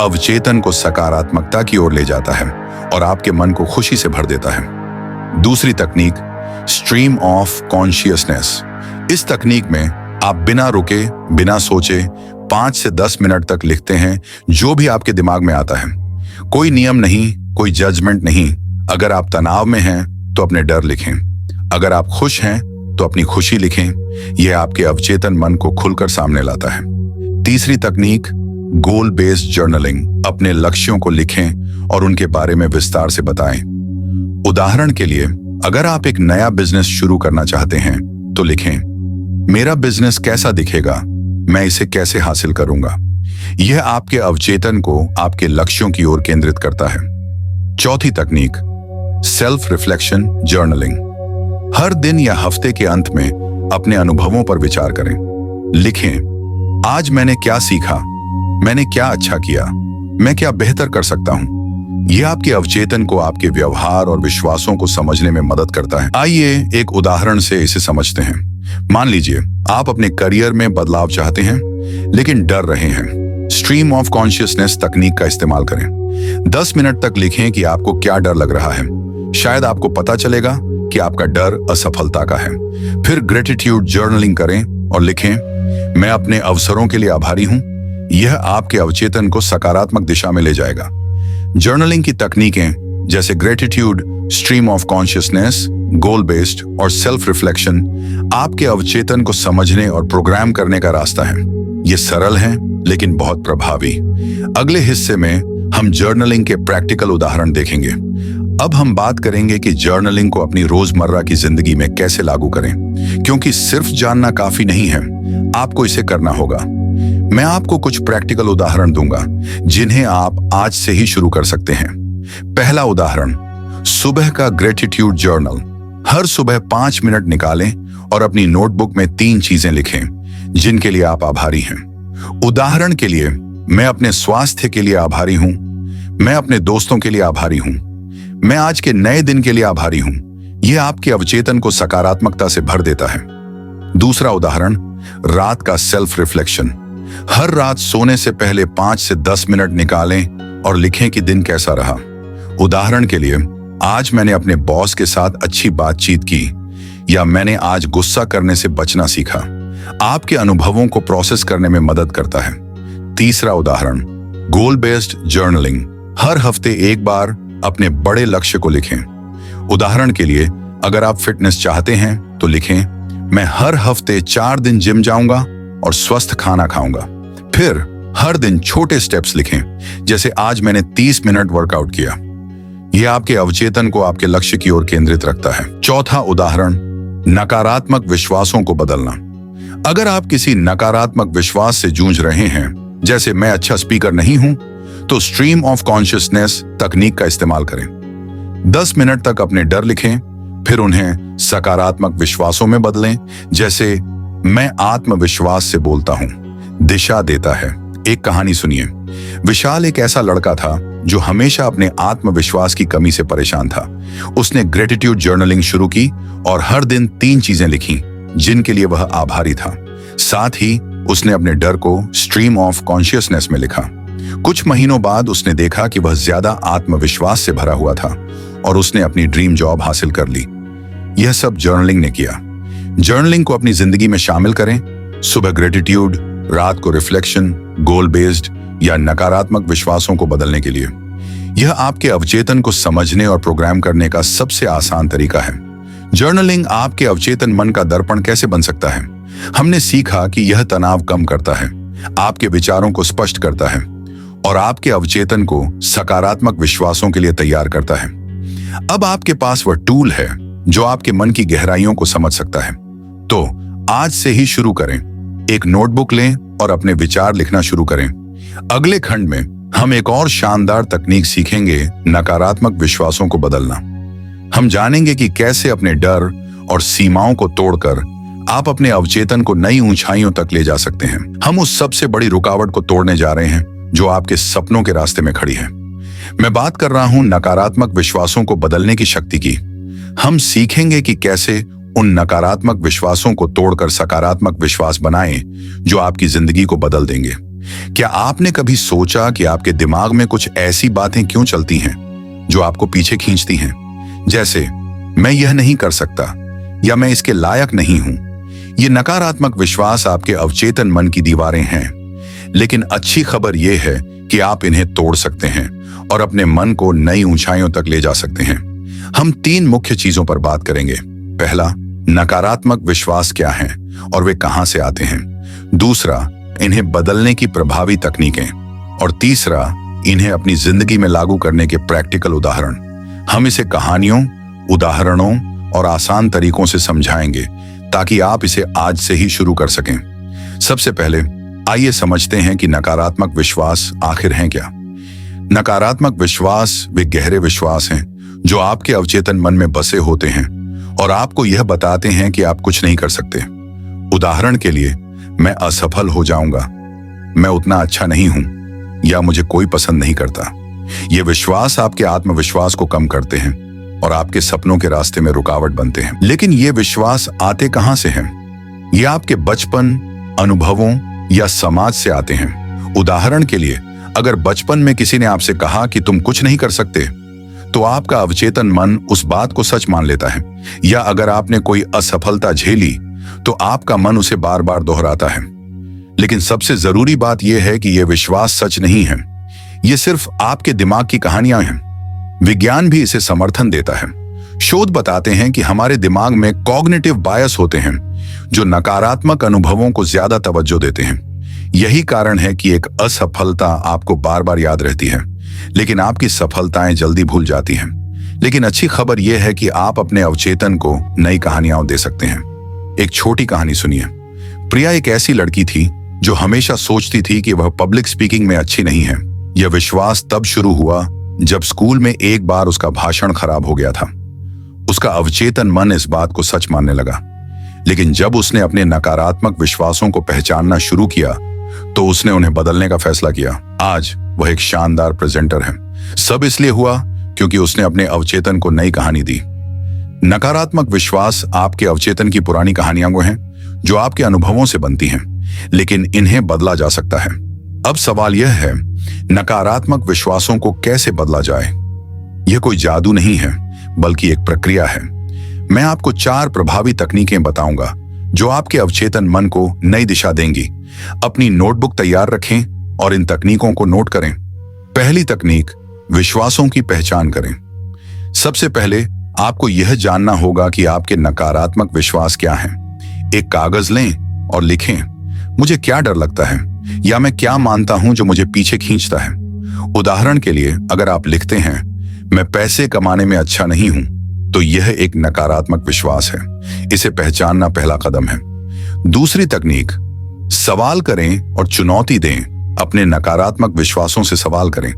अवचेतन को सकारात्मकता की ओर ले जाता है और आपके मन को खुशी से भर देता है। दूसरी तकनीक, स्ट्रीम ऑफ कॉन्शियसनेस। इस तकनीक में आप बिना रुके, बिना सोचे 5 से 10 मिनट तक लिखते हैं जो भी आपके दिमाग में आता है। कोई नियम नहीं, कोई जजमेंट नहीं। अगर आप तनाव में हैं तो अपने डर लिखें, अगर आप खुश हैं तो अपनी खुशी लिखें। यह आपके अवचेतन मन को खुलकर सामने लाता है। तीसरी तकनीक, गोल बेस्ड जर्नलिंग। अपने लक्ष्यों को लिखें और उनके बारे में विस्तार से बताएं। उदाहरण के लिए, अगर आप एक नया बिजनेस शुरू करना चाहते हैं तो लिखें, मेरा बिजनेस कैसा दिखेगा, मैं इसे कैसे हासिल करूंगा। यह आपके अवचेतन को आपके लक्ष्यों की ओर केंद्रित करता है। चौथी तकनीक, सेल्फ रिफ्लेक्शन जर्नलिंग। हर दिन या हफ्ते के अंत में अपने अनुभवों पर विचार करें। लिखें, आज मैंने क्या सीखा, मैंने क्या अच्छा किया, मैं क्या बेहतर कर सकता हूं। यह आपके अवचेतन को आपके व्यवहार और विश्वासों को समझने में मदद करता है। आइए एक उदाहरण से इसे समझते हैं। मान लीजिए आप अपने करियर में बदलाव चाहते हैं लेकिन डर रहे हैं। स्ट्रीम ऑफ कॉन्शियसनेस तकनीक का इस्तेमाल करें। 10 मिनट तक लिखें कि आपको क्या डर लग रहा है। शायद आपको पता चलेगा कि आपका डर असफलता का है। फिर ग्रेटिट्यूड जर्नलिंग करें और लिखें, मैं अपने अवसरों के लिए आभारी हूं। यह आपके अवचेतन को सकारात्मक दिशा में ले जाएगा। जर्नलिंग की तकनीकें जैसे gratitude, stream of consciousness, goal based और सेल्फ रिफ्लेक्शन आपके अवचेतन को समझने और प्रोग्राम करने का रास्ता है। ये सरल हैं लेकिन बहुत प्रभावी। अगले हिस्से में हम जर्नलिंग के प्रैक्टिकल उदाहरण देखेंगे। अब हम बात करेंगे कि जर्नलिंग को अपनी रोजमर्रा की जिंदगी में कैसे लागू करें, क्योंकि सिर्फ जानना काफी नहीं है, आपको इसे करना होगा। मैं आपको कुछ प्रैक्टिकल उदाहरण दूंगा जिन्हें आप आज से ही शुरू कर सकते हैं। पहला उदाहरण, सुबह का ग्रेटिट्यूड जर्नल। हर सुबह 5 मिनट निकालें और अपनी नोटबुक में 3 चीजें लिखें जिनके लिए आप आभारी हैं। उदाहरण के लिए, मैं अपने स्वास्थ्य के लिए आभारी हूं, मैं अपने दोस्तों के लिए आभारी हूं, मैं आज के नए दिन के लिए आभारी हूं। यह आपके अवचेतन को सकारात्मकता से भर देता है। दूसरा उदाहरण, रात का सेल्फ रिफ्लेक्शन। हर रात सोने से पहले 5 से 10 मिनट निकालें और लिखें कि दिन कैसा रहा। उदाहरण के लिए, आज मैंने अपने बॉस के साथ अच्छी बातचीत की, या मैंने आज गुस्सा करने से बचना सीखा। आपके अनुभवों को प्रोसेस करने में मदद करता है। तीसरा उदाहरण, गोल बेस्ड जर्नलिंग। हर हफ्ते एक बार अपने बड़े लक्ष्य को लिखें। उदाहरण के लिए, अगर आप फिटनेस चाहते हैं तो लिखें, मैं हर हफ्ते 4 दिन जिम जाऊंगा और स्वस्थ खाना खाऊंगा। फिर हर दिन छोटे स्टेप्स लिखें, जैसे आज मैंने 30 मिनट वर्कआउट किया। यह आपके अवचेतन को आपके लक्ष्य की ओर केंद्रित रखता है। चौथा उदाहरण, नकारात्मक विश्वासों को बदलना। अगर आप किसी नकारात्मक विश्वास से जूझ रहे हैं, जैसे मैं अच्छा स्पीकर नहीं हूं, तो स्ट्रीम ऑफ कॉन्शियसनेस तकनीक का इस्तेमाल करें। 10 मिनट तक अपने डर लिखें, फिर उन्हें सकारात्मक विश्वासों में बदलें, जैसे मैं आत्मविश्वास से बोलता हूं, दिशा देता है। एक कहानी सुनिए। विशाल एक ऐसा लड़का था जो हमेशा अपने आत्मविश्वास की कमी से परेशान था। उसने ग्रेटिट्यूड जर्नलिंग शुरू की और हर दिन 3 चीजें लिखी जिनके लिए वह आभारी था। साथ ही उसने अपने डर को स्ट्रीम ऑफ कॉन्शियसनेस में लिखा। कुछ महीनों बाद उसने देखा कि वह ज्यादा आत्मविश्वास से भरा हुआ था और उसने अपनी ड्रीम जॉब हासिल कर ली। यह सब जर्नलिंग ने किया। जर्नलिंग को अपनी जिंदगी में शामिल करें। सुबह ग्रेटिट्यूड, रात को रिफ्लेक्शन, गोल बेस्ड या नकारात्मक विश्वासों को बदलने के लिए। यह आपके अवचेतन को समझने और प्रोग्राम करने का सबसे आसान तरीका है। जर्नलिंग आपके अवचेतन मन का दर्पण कैसे बन सकता है? हमने सीखा कि यह तनाव कम करता है, आपके विचारों को स्पष्ट करता है और आपके अवचेतन को सकारात्मक विश्वासों के लिए तैयार करता है। अब आपके पास वह टूल है जो आपके मन की गहराइयों को समझ सकता है। तो आज से ही शुरू करें। एक नोटबुक लें और अपने विचार लिखना शुरू करें। अगले खंड में हम एक और शानदार तकनीक सीखेंगे, नकारात्मक विश्वासों को बदलना। हम जानेंगे कि कैसे अपने डर और सीमाओं को तोड़कर आप अपने अवचेतन को नई ऊंचाइयों तक ले जा सकते हैं। हम उस सबसे बड़ी रुकावट को तोड़ने जा रहे हैं जो आपके सपनों के रास्ते में खड़ी है। मैं बात कर रहा हूं नकारात्मक विश्वासों को बदलने की शक्ति की। हम सीखेंगे कि कैसे उन नकारात्मक विश्वासों को तोड़कर सकारात्मक विश्वास बनाएं जो आपकी जिंदगी को बदल देंगे। क्या आपने कभी सोचा कि आपके दिमाग में कुछ ऐसी बातें क्यों चलती हैं जो आपको पीछे खींचती हैं? जैसे, मैं यह नहीं कर सकता या मैं इसके लायक नहीं हूं। ये नकारात्मक विश्वास आपके अवचेतन मन की दीवारें हैं, लेकिन अच्छी खबर यह है कि आप इन्हें तोड़ सकते हैं और अपने मन को नई ऊंचाइयों तक ले जा सकते हैं। हम 3 मुख्य चीजों पर बात करेंगे। पहला, नकारात्मक विश्वास क्या हैं और वे कहां से आते हैं। दूसरा, इन्हें बदलने की प्रभावी तकनीकें। और तीसरा, इन्हें अपनी जिंदगी में लागू करने के प्रैक्टिकल उदाहरण। हम इसे कहानियों, उदाहरणों और आसान तरीकों से समझाएंगे ताकि आप इसे आज से ही शुरू कर सकें। सबसे पहले आइए समझते हैं कि नकारात्मक विश्वास आखिर हैं क्या। नकारात्मक विश्वास वे गहरे विश्वास हैं जो आपके अवचेतन मन में बसे होते हैं और आपको यह बताते हैं कि आप कुछ नहीं कर सकते। उदाहरण के लिए, मैं असफल हो जाऊंगा, मैं उतना अच्छा नहीं हूं, या मुझे कोई पसंद नहीं करता। ये विश्वास आपके आत्मविश्वास को कम करते हैं और आपके सपनों के रास्ते में रुकावट बनते हैं। लेकिन ये विश्वास आते कहां से हैं? ये आपके बचपन, अनुभवों या समाज से आते हैं। उदाहरण के लिए, अगर बचपन में किसी ने आपसे कहा कि तुम कुछ नहीं कर सकते, तो आपका अवचेतन मन उस बात को सच मान लेता है। या अगर आपने कोई असफलता झेली, तो आपका मन उसे बार बार दोहराता है। लेकिन सबसे जरूरी बात यह है कि यह विश्वास सच नहीं है। ये सिर्फ आपके दिमाग की कहानियां हैं। विज्ञान भी इसे समर्थन देता है। शोध बताते हैं कि हमारे दिमाग में कॉग्निटिव बायस होते हैं जो नकारात्मक अनुभवों को ज्यादा तवज्जो देते हैं। यही कारण है कि एक असफलता आपको बार बार याद रहती है, लेकिन आपकी सफलताएं जल्दी भूल जाती हैं। लेकिन अच्छी खबर यह है कि आप अपने अवचेतन को नई कहानियां दे सकते हैं। एक छोटी कहानी सुनिए। प्रिया एक ऐसी लड़की थी जो हमेशा सोचती थी कि वह पब्लिक स्पीकिंग में अच्छी नहीं है। यह विश्वास तब शुरू हुआ जब स्कूल में एक बार उसका भाषण खराब हो गया था। उसका अवचेतन मन इस बात को सच मानने लगा। लेकिन जब उसने अपने नकारात्मक विश्वासों को पहचानना शुरू किया, तो उसने उन्हें बदलने का फैसला किया। आज वह एक शानदार प्रेजेंटर है। सब इसलिए हुआ क्योंकि उसने अपने अवचेतन को नई कहानी दी। नकारात्मक विश्वास आपके अवचेतन की पुरानी कहानियां वो हैं जो आपके अनुभवों से बनती हैं, लेकिन इन्हें बदला जा सकता है। अब सवाल यह है, नकारात्मक विश्वासों को कैसे बदला जाए? यह कोई जादू नहीं है, बल्कि एक प्रक्रिया है। मैं आपको 4 प्रभावी तकनीकें बताऊंगा जो आपके अवचेतन मन को नई दिशा देंगी। अपनी नोटबुक तैयार रखें और इन तकनीकों को नोट करें। पहली तकनीक, विश्वासों की पहचान करें। सबसे पहले आपको यह जानना होगा कि आपके नकारात्मक विश्वास क्या हैं। एक कागज लें और लिखें, मुझे क्या डर लगता है या मैं क्या मानता हूं जो मुझे पीछे खींचता है। उदाहरण के लिए, अगर आप लिखते हैं, मैं पैसे कमाने में अच्छा नहीं हूं, तो यह एक नकारात्मक विश्वास है। इसे पहचानना पहला कदम है। दूसरी तकनीक, सवाल करें और चुनौती दें। अपने नकारात्मक विश्वासों से सवाल करें।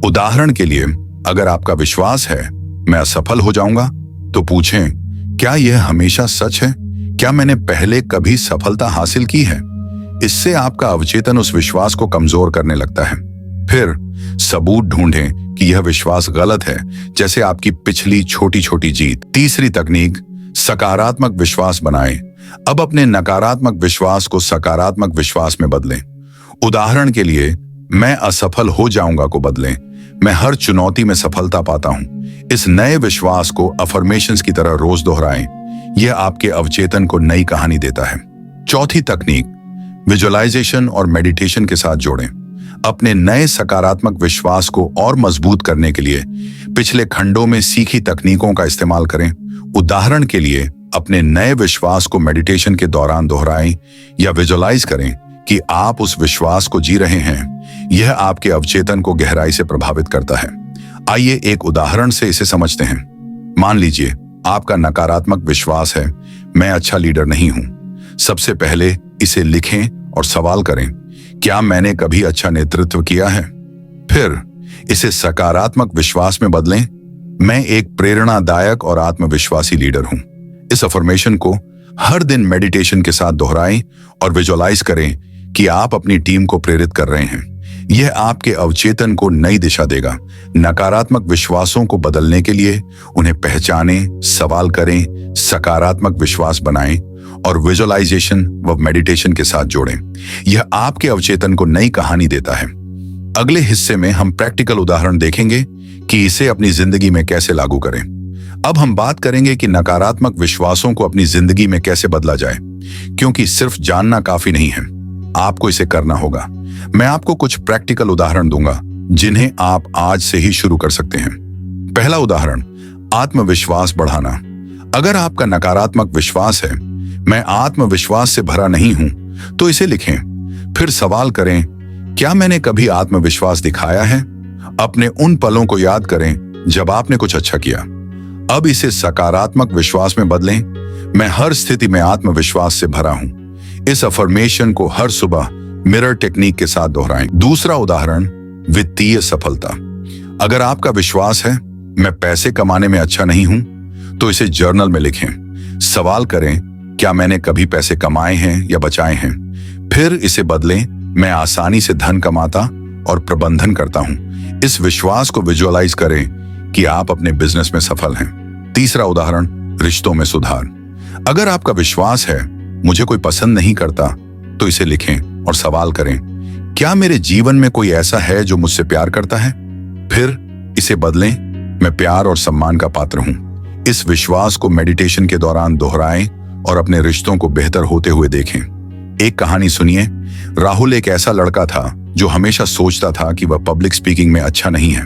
उदाहरण के लिए, अगर आपका विश्वास है मैं असफल हो जाऊंगा, तो पूछें, क्या यह हमेशा सच है? क्या मैंने पहले कभी सफलता हासिल की है? इससे आपका अवचेतन उस विश्वास को कमजोर करने लगता है। फिर सबूत ढूंढें कि यह विश्वास गलत है, जैसे आपकी पिछली छोटी छोटी जीत। तीसरी तकनीक, सकारात्मक विश्वास बनाएं। अब अपने नकारात्मक विश्वास को सकारात्मक विश्वास में बदलें। उदाहरण के लिए, मैं असफल हो जाऊंगा को बदलें, मैं हर चुनौती में सफलता पाता हूं। इस नए विश्वास को अफर्मेशंस की तरह रोज दोहराएं। यह आपके अवचेतन को नई कहानी देता है। चौथी तकनीक, विजुअलाइजेशन और मेडिटेशन के साथ जोड़ें। अपने नए सकारात्मक विश्वास को और मजबूत करने के लिए पिछले खंडों में सीखी तकनीकों का इस्तेमाल करें। उदाहरण के लिए, अपने नए विश्वास को मेडिटेशन के दौरान दोहराएं या विजुअलाइज करें कि आप उस विश्वास को जी रहे हैं। यह आपके अवचेतन को गहराई से प्रभावित करता है। आइए एक उदाहरण से इसे समझते हैं। मान लीजिए आपका नकारात्मक विश्वास है, मैं अच्छा लीडर नहीं हूं। सबसे पहले इसे लिखें और सवाल करें, क्या मैंने कभी अच्छा नेतृत्व किया है? फिर इसे सकारात्मक विश्वास में बदलें, मैं एक प्रेरणादायक और आत्मविश्वासी लीडर हूं। इस अफर्मेशन को हर दिन मेडिटेशन के साथ दोहराएं और विजुअलाइज करें कि आप अपनी टीम को प्रेरित कर रहे हैं। यह आपके अवचेतन को नई दिशा देगा। नकारात्मक विश्वासों को बदलने के लिए उन्हें पहचानें, सवाल करें, सकारात्मक विश्वास बनाएं और विजुअलाइजेशन व मेडिटेशन के साथ जोड़ें। यह आपके अवचेतन को नई कहानी देता है। अगले हिस्से में हम प्रैक्टिकल उदाहरण देखेंगे कि इसे अपनी जिंदगी में कैसे लागू करें। अब हम बात करेंगे कि नकारात्मक विश्वासों को अपनी जिंदगी में कैसे बदला जाए, क्योंकि सिर्फ जानना काफी नहीं है, आपको इसे करना होगा। मैं आपको कुछ प्रैक्टिकल उदाहरण दूंगा जिन्हें आप आज से ही शुरू कर सकते हैं। पहला उदाहरण, आत्मविश्वास बढ़ाना। अगर आपका नकारात्मक विश्वास है, मैं आत्मविश्वास से भरा नहीं हूं, तो इसे लिखें। फिर सवाल करें, क्या मैंने कभी आत्मविश्वास दिखाया है? अपने उन पलों को याद करें जब आपने कुछ अच्छा किया। अब इसे सकारात्मक विश्वास में बदलें, मैं हर स्थिति में आत्मविश्वास से भरा हूं। इस अफर्मेशन को हर सुबह मिरर टेक्निक के साथ दोहराएं। दूसरा उदाहरण, वित्तीय सफलता। अगर आपका विश्वास है मैं पैसे कमाने में अच्छा नहीं हूं, तो इसे जर्नल में लिखें। सवाल करें, क्या मैंने कभी पैसे कमाए हैं या बचाए हैं? फिर इसे बदलें, मैं आसानी से धन कमाता और प्रबंधन करता हूं। इस विश्वास को विजुअलाइज करें कि आप अपने बिजनेस में सफल हैं। तीसरा उदाहरण, रिश्तों में सुधार। अगर आपका विश्वास है मुझे कोई पसंद नहीं करता, तो इसे लिखें और सवाल करें, क्या मेरे जीवन में कोई ऐसा है जो मुझसे प्यार करता है? फिर इसे बदलें, मैं प्यार और सम्मान का पात्र हूं। इस विश्वास को मेडिटेशन के दौरान दोहराएं और अपने रिश्तों को बेहतर होते हुए देखें। एक कहानी सुनिए। राहुल एक ऐसा लड़का था जो हमेशा सोचता था कि वह पब्लिक स्पीकिंग में अच्छा नहीं है।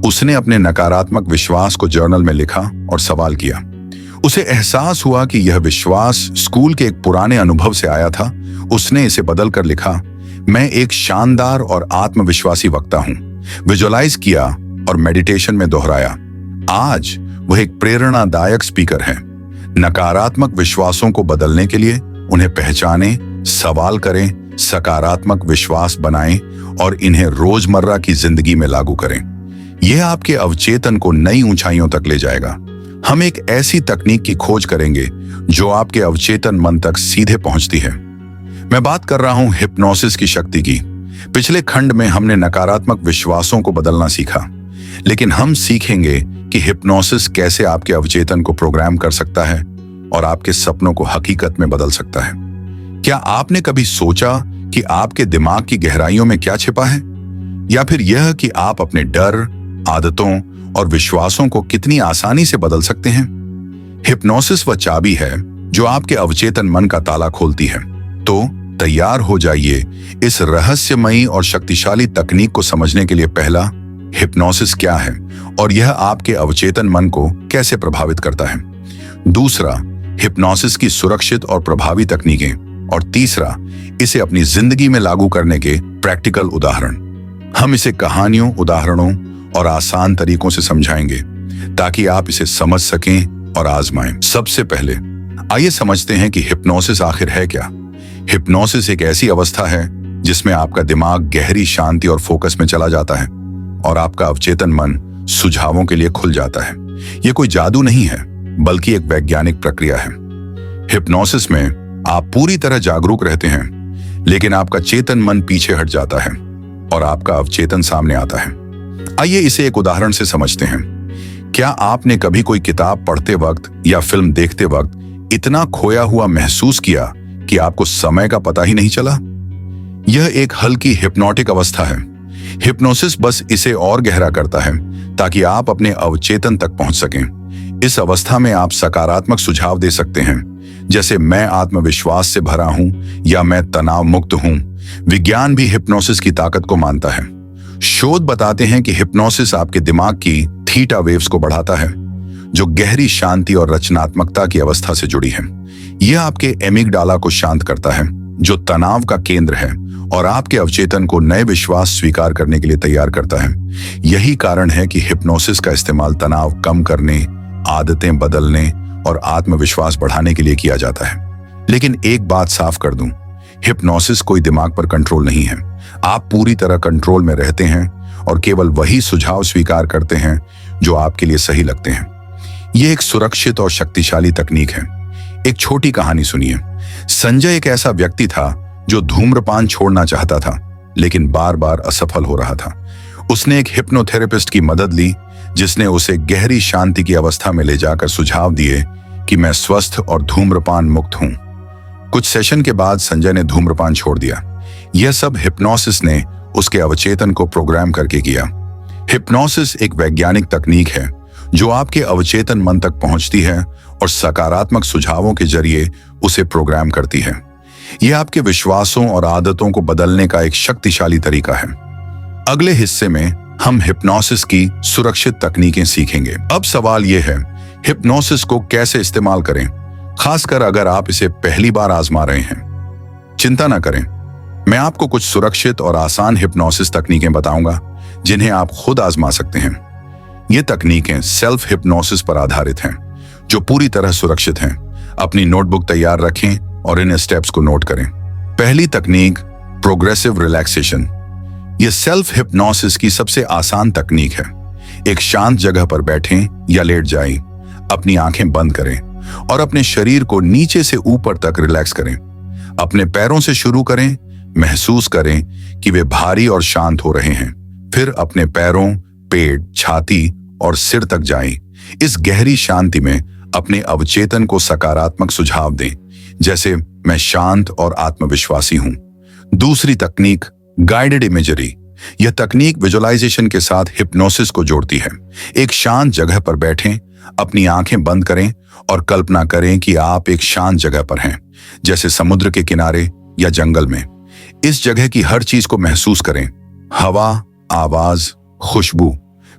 उसने अपने नकारात्मक विश्वास को जर्नल में लिखा और सवाल किया। उसे एहसास हुआ कि यह विश्वास स्कूल के एक पुराने अनुभव से आया था। उसने इसे बदलकर लिखा, मैं एक शानदार और आत्मविश्वासी वक्ता हूं। विजुअलाइज किया और मेडिटेशन में दोहराया। आज वह एक प्रेरणादायक स्पीकर है। नकारात्मक विश्वासों को बदलने के लिए उन्हें पहचानें, सवाल करें, सकारात्मक विश्वास बनाएं और इन्हें रोजमर्रा की जिंदगी में लागू करें। यह आपके अवचेतन को नई ऊंचाइयों तक ले जाएगा। हम एक ऐसी तकनीक की खोज करेंगे जो आपके अवचेतन मन तक सीधे पहुंचती है। मैं बात कर रहा हूं हिप्नोसिस की शक्ति की। पिछले खंड में हमने नकारात्मक विश्वासों को बदलना सीखा, लेकिन हम सीखेंगे कि हिप्नोसिस कैसे आपके अवचेतन को प्रोग्राम कर सकता है और आपके सपनों को हकीकत में बदल सकता है। क्या आपने कभी सोचा कि आपके दिमाग की गहराइयों में क्या छिपा है, या फिर यह कि आप अपने डर, आदतों और विश्वासों को कितनी आसानी से बदल सकते हैं? हिप्नोसिस वह चाबी है जो आपके अवचेतन मन का ताला खोलती है। तो तैयार हो जाइए इस रहस्यमयी और शक्तिशाली तकनीक को समझने के लिए। पहला, हिप्नोसिस क्या है और यह आपके अवचेतन मन को कैसे प्रभावित करता है। दूसरा, हिप्नोसिस की सुरक्षित और प्रभावी तकनीकें। और तीसरा, इसे अपनी जिंदगी में लागू करने के प्रैक्टिकल उदाहरण। हम इसे कहानियों, उदाहरणों और आसान तरीकों से समझाएंगे ताकि आप इसे समझ सकें और आजमाएं। सबसे पहले आइए समझते हैं कि हिप्नोसिस आखिर है क्या। हिप्नोसिस एक ऐसी अवस्था है जिसमें आपका दिमाग गहरी शांति और फोकस में चला जाता है और आपका अवचेतन मन सुझावों के लिए खुल जाता है। यह कोई जादू नहीं है, बल्कि एक वैज्ञानिक प्रक्रिया है। हिप्नोसिस में आप पूरी तरह जागरूक रहते हैं, लेकिन आपका चेतन मन पीछे हट जाता है और आपका अवचेतन सामने आता है। आइए इसे एक उदाहरण से समझते हैं। क्या आपने कभी कोई किताब पढ़ते वक्त या फिल्म देखते वक्त इतना खोया हुआ महसूस किया कि आपको समय का पता ही नहीं चला? यह एक हल्की हिप्नोटिक अवस्था है। हिप्नोसिस बस इसे और गहरा करता है ताकि आप अपने अवचेतन तक पहुंच सकें। इस अवस्था में आप सकारात्मक सुझाव दे सकते हैं, जैसे मैं आत्मविश्वास से भरा हूं या मैं तनाव मुक्त हूं। विज्ञान भी हिप्नोसिस की ताकत को मानता है। शोध बताते हैं कि हिप्नोसिस आपके दिमाग की थीटा वेव्स को बढ़ाता है, जो गहरी शांति और रचनात्मकता की अवस्था से जुड़ी है। यह आपके एमिगडाला को शांत करता है, जो तनाव का केंद्र है, और आपके अवचेतन को नए विश्वास स्वीकार करने के लिए तैयार करता है। यही कारण है कि हिप्नोसिस का इस्तेमाल तनाव कम करने, आदतें बदलने और आत्मविश्वास बढ़ाने के लिए किया जाता है। लेकिन एक बात साफ कर दूं, हिप्नोसिस कोई दिमाग पर कंट्रोल नहीं है। आप पूरी तरह कंट्रोल में रहते हैं और केवल वही सुझाव स्वीकार करते हैं जो आपके लिए सही लगते हैं। यह एक सुरक्षित और शक्तिशाली तकनीक है। एक छोटी कहानी सुनिए। संजय एक ऐसा व्यक्ति था जो धूम्रपान छोड़ना चाहता था, लेकिन बार बार असफल हो रहा था। उसने एक हिप्नोथेरेपिस्ट की मदद ली, जिसने उसे गहरी शांति की अवस्था में ले जाकर सुझाव दिए कि मैं स्वस्थ और धूम्रपान मुक्त हूं। कुछ सेशन के बाद संजय ने धूम्रपान छोड़ दिया। यह सब हिप्नोसिस ने उसके अवचेतन को प्रोग्राम करके किया। हिप्नोसिस एक वैज्ञानिक तकनीक है जो आपके अवचेतन मन तक पहुंचती है और सकारात्मक सुझावों के जरिए उसे प्रोग्राम करती है। यह आपके विश्वासों और आदतों को बदलने का एक शक्तिशाली तरीका है। अगले हिस्से में हम हिप्नोसिस की सुरक्षित तकनीकें सीखेंगे। अब सवाल यह है, हिप्नोसिस को कैसे इस्तेमाल करें, खासकर अगर आप इसे पहली बार आजमा रहे हैं। चिंता न करें, मैं आपको कुछ सुरक्षित और आसान हिप्नोसिस तकनीकें बताऊंगा जिन्हें आप खुद आजमा सकते हैं। ये तकनीकें सेल्फ हिप्नोसिस पर आधारित हैं, जो पूरी तरह सुरक्षित हैं। अपनी नोटबुक तैयार रखें और इन स्टेप्स को नोट करें। पहली तकनीक, प्रोग्रेसिव रिलैक्सेशन। यह सेल्फ हिप्नोसिस की सबसे आसान तकनीक है। एक शांत जगह पर बैठें या लेट जाएं, अपनी आंखें बंद करें और अपने शरीर को नीचे से ऊपर तक रिलैक्स करें। अपने पैरों से शुरू करें, महसूस करें कि वे भारी और शांत हो रहे हैं। फिर अपने पैरों, पेट, छाती और सिर तक जाएं। इस गहरी शांति में अपने अवचेतन को सकारात्मक सुझाव दें, जैसे मैं शांत और आत्मविश्वासी हूं। दूसरी तकनीक, गाइडेड इमेजरी। यह तकनीक विजुअलाइजेशन के साथ हिप्नोसिस को जोड़ती है। एक शांत जगह पर बैठें, अपनी आंखें बंद करें और कल्पना करें कि आप एक शांत जगह पर हैं, जैसे समुद्र के किनारे या जंगल में। इस जगह की हर चीज को महसूस करें, हवा, आवाज, खुशबू।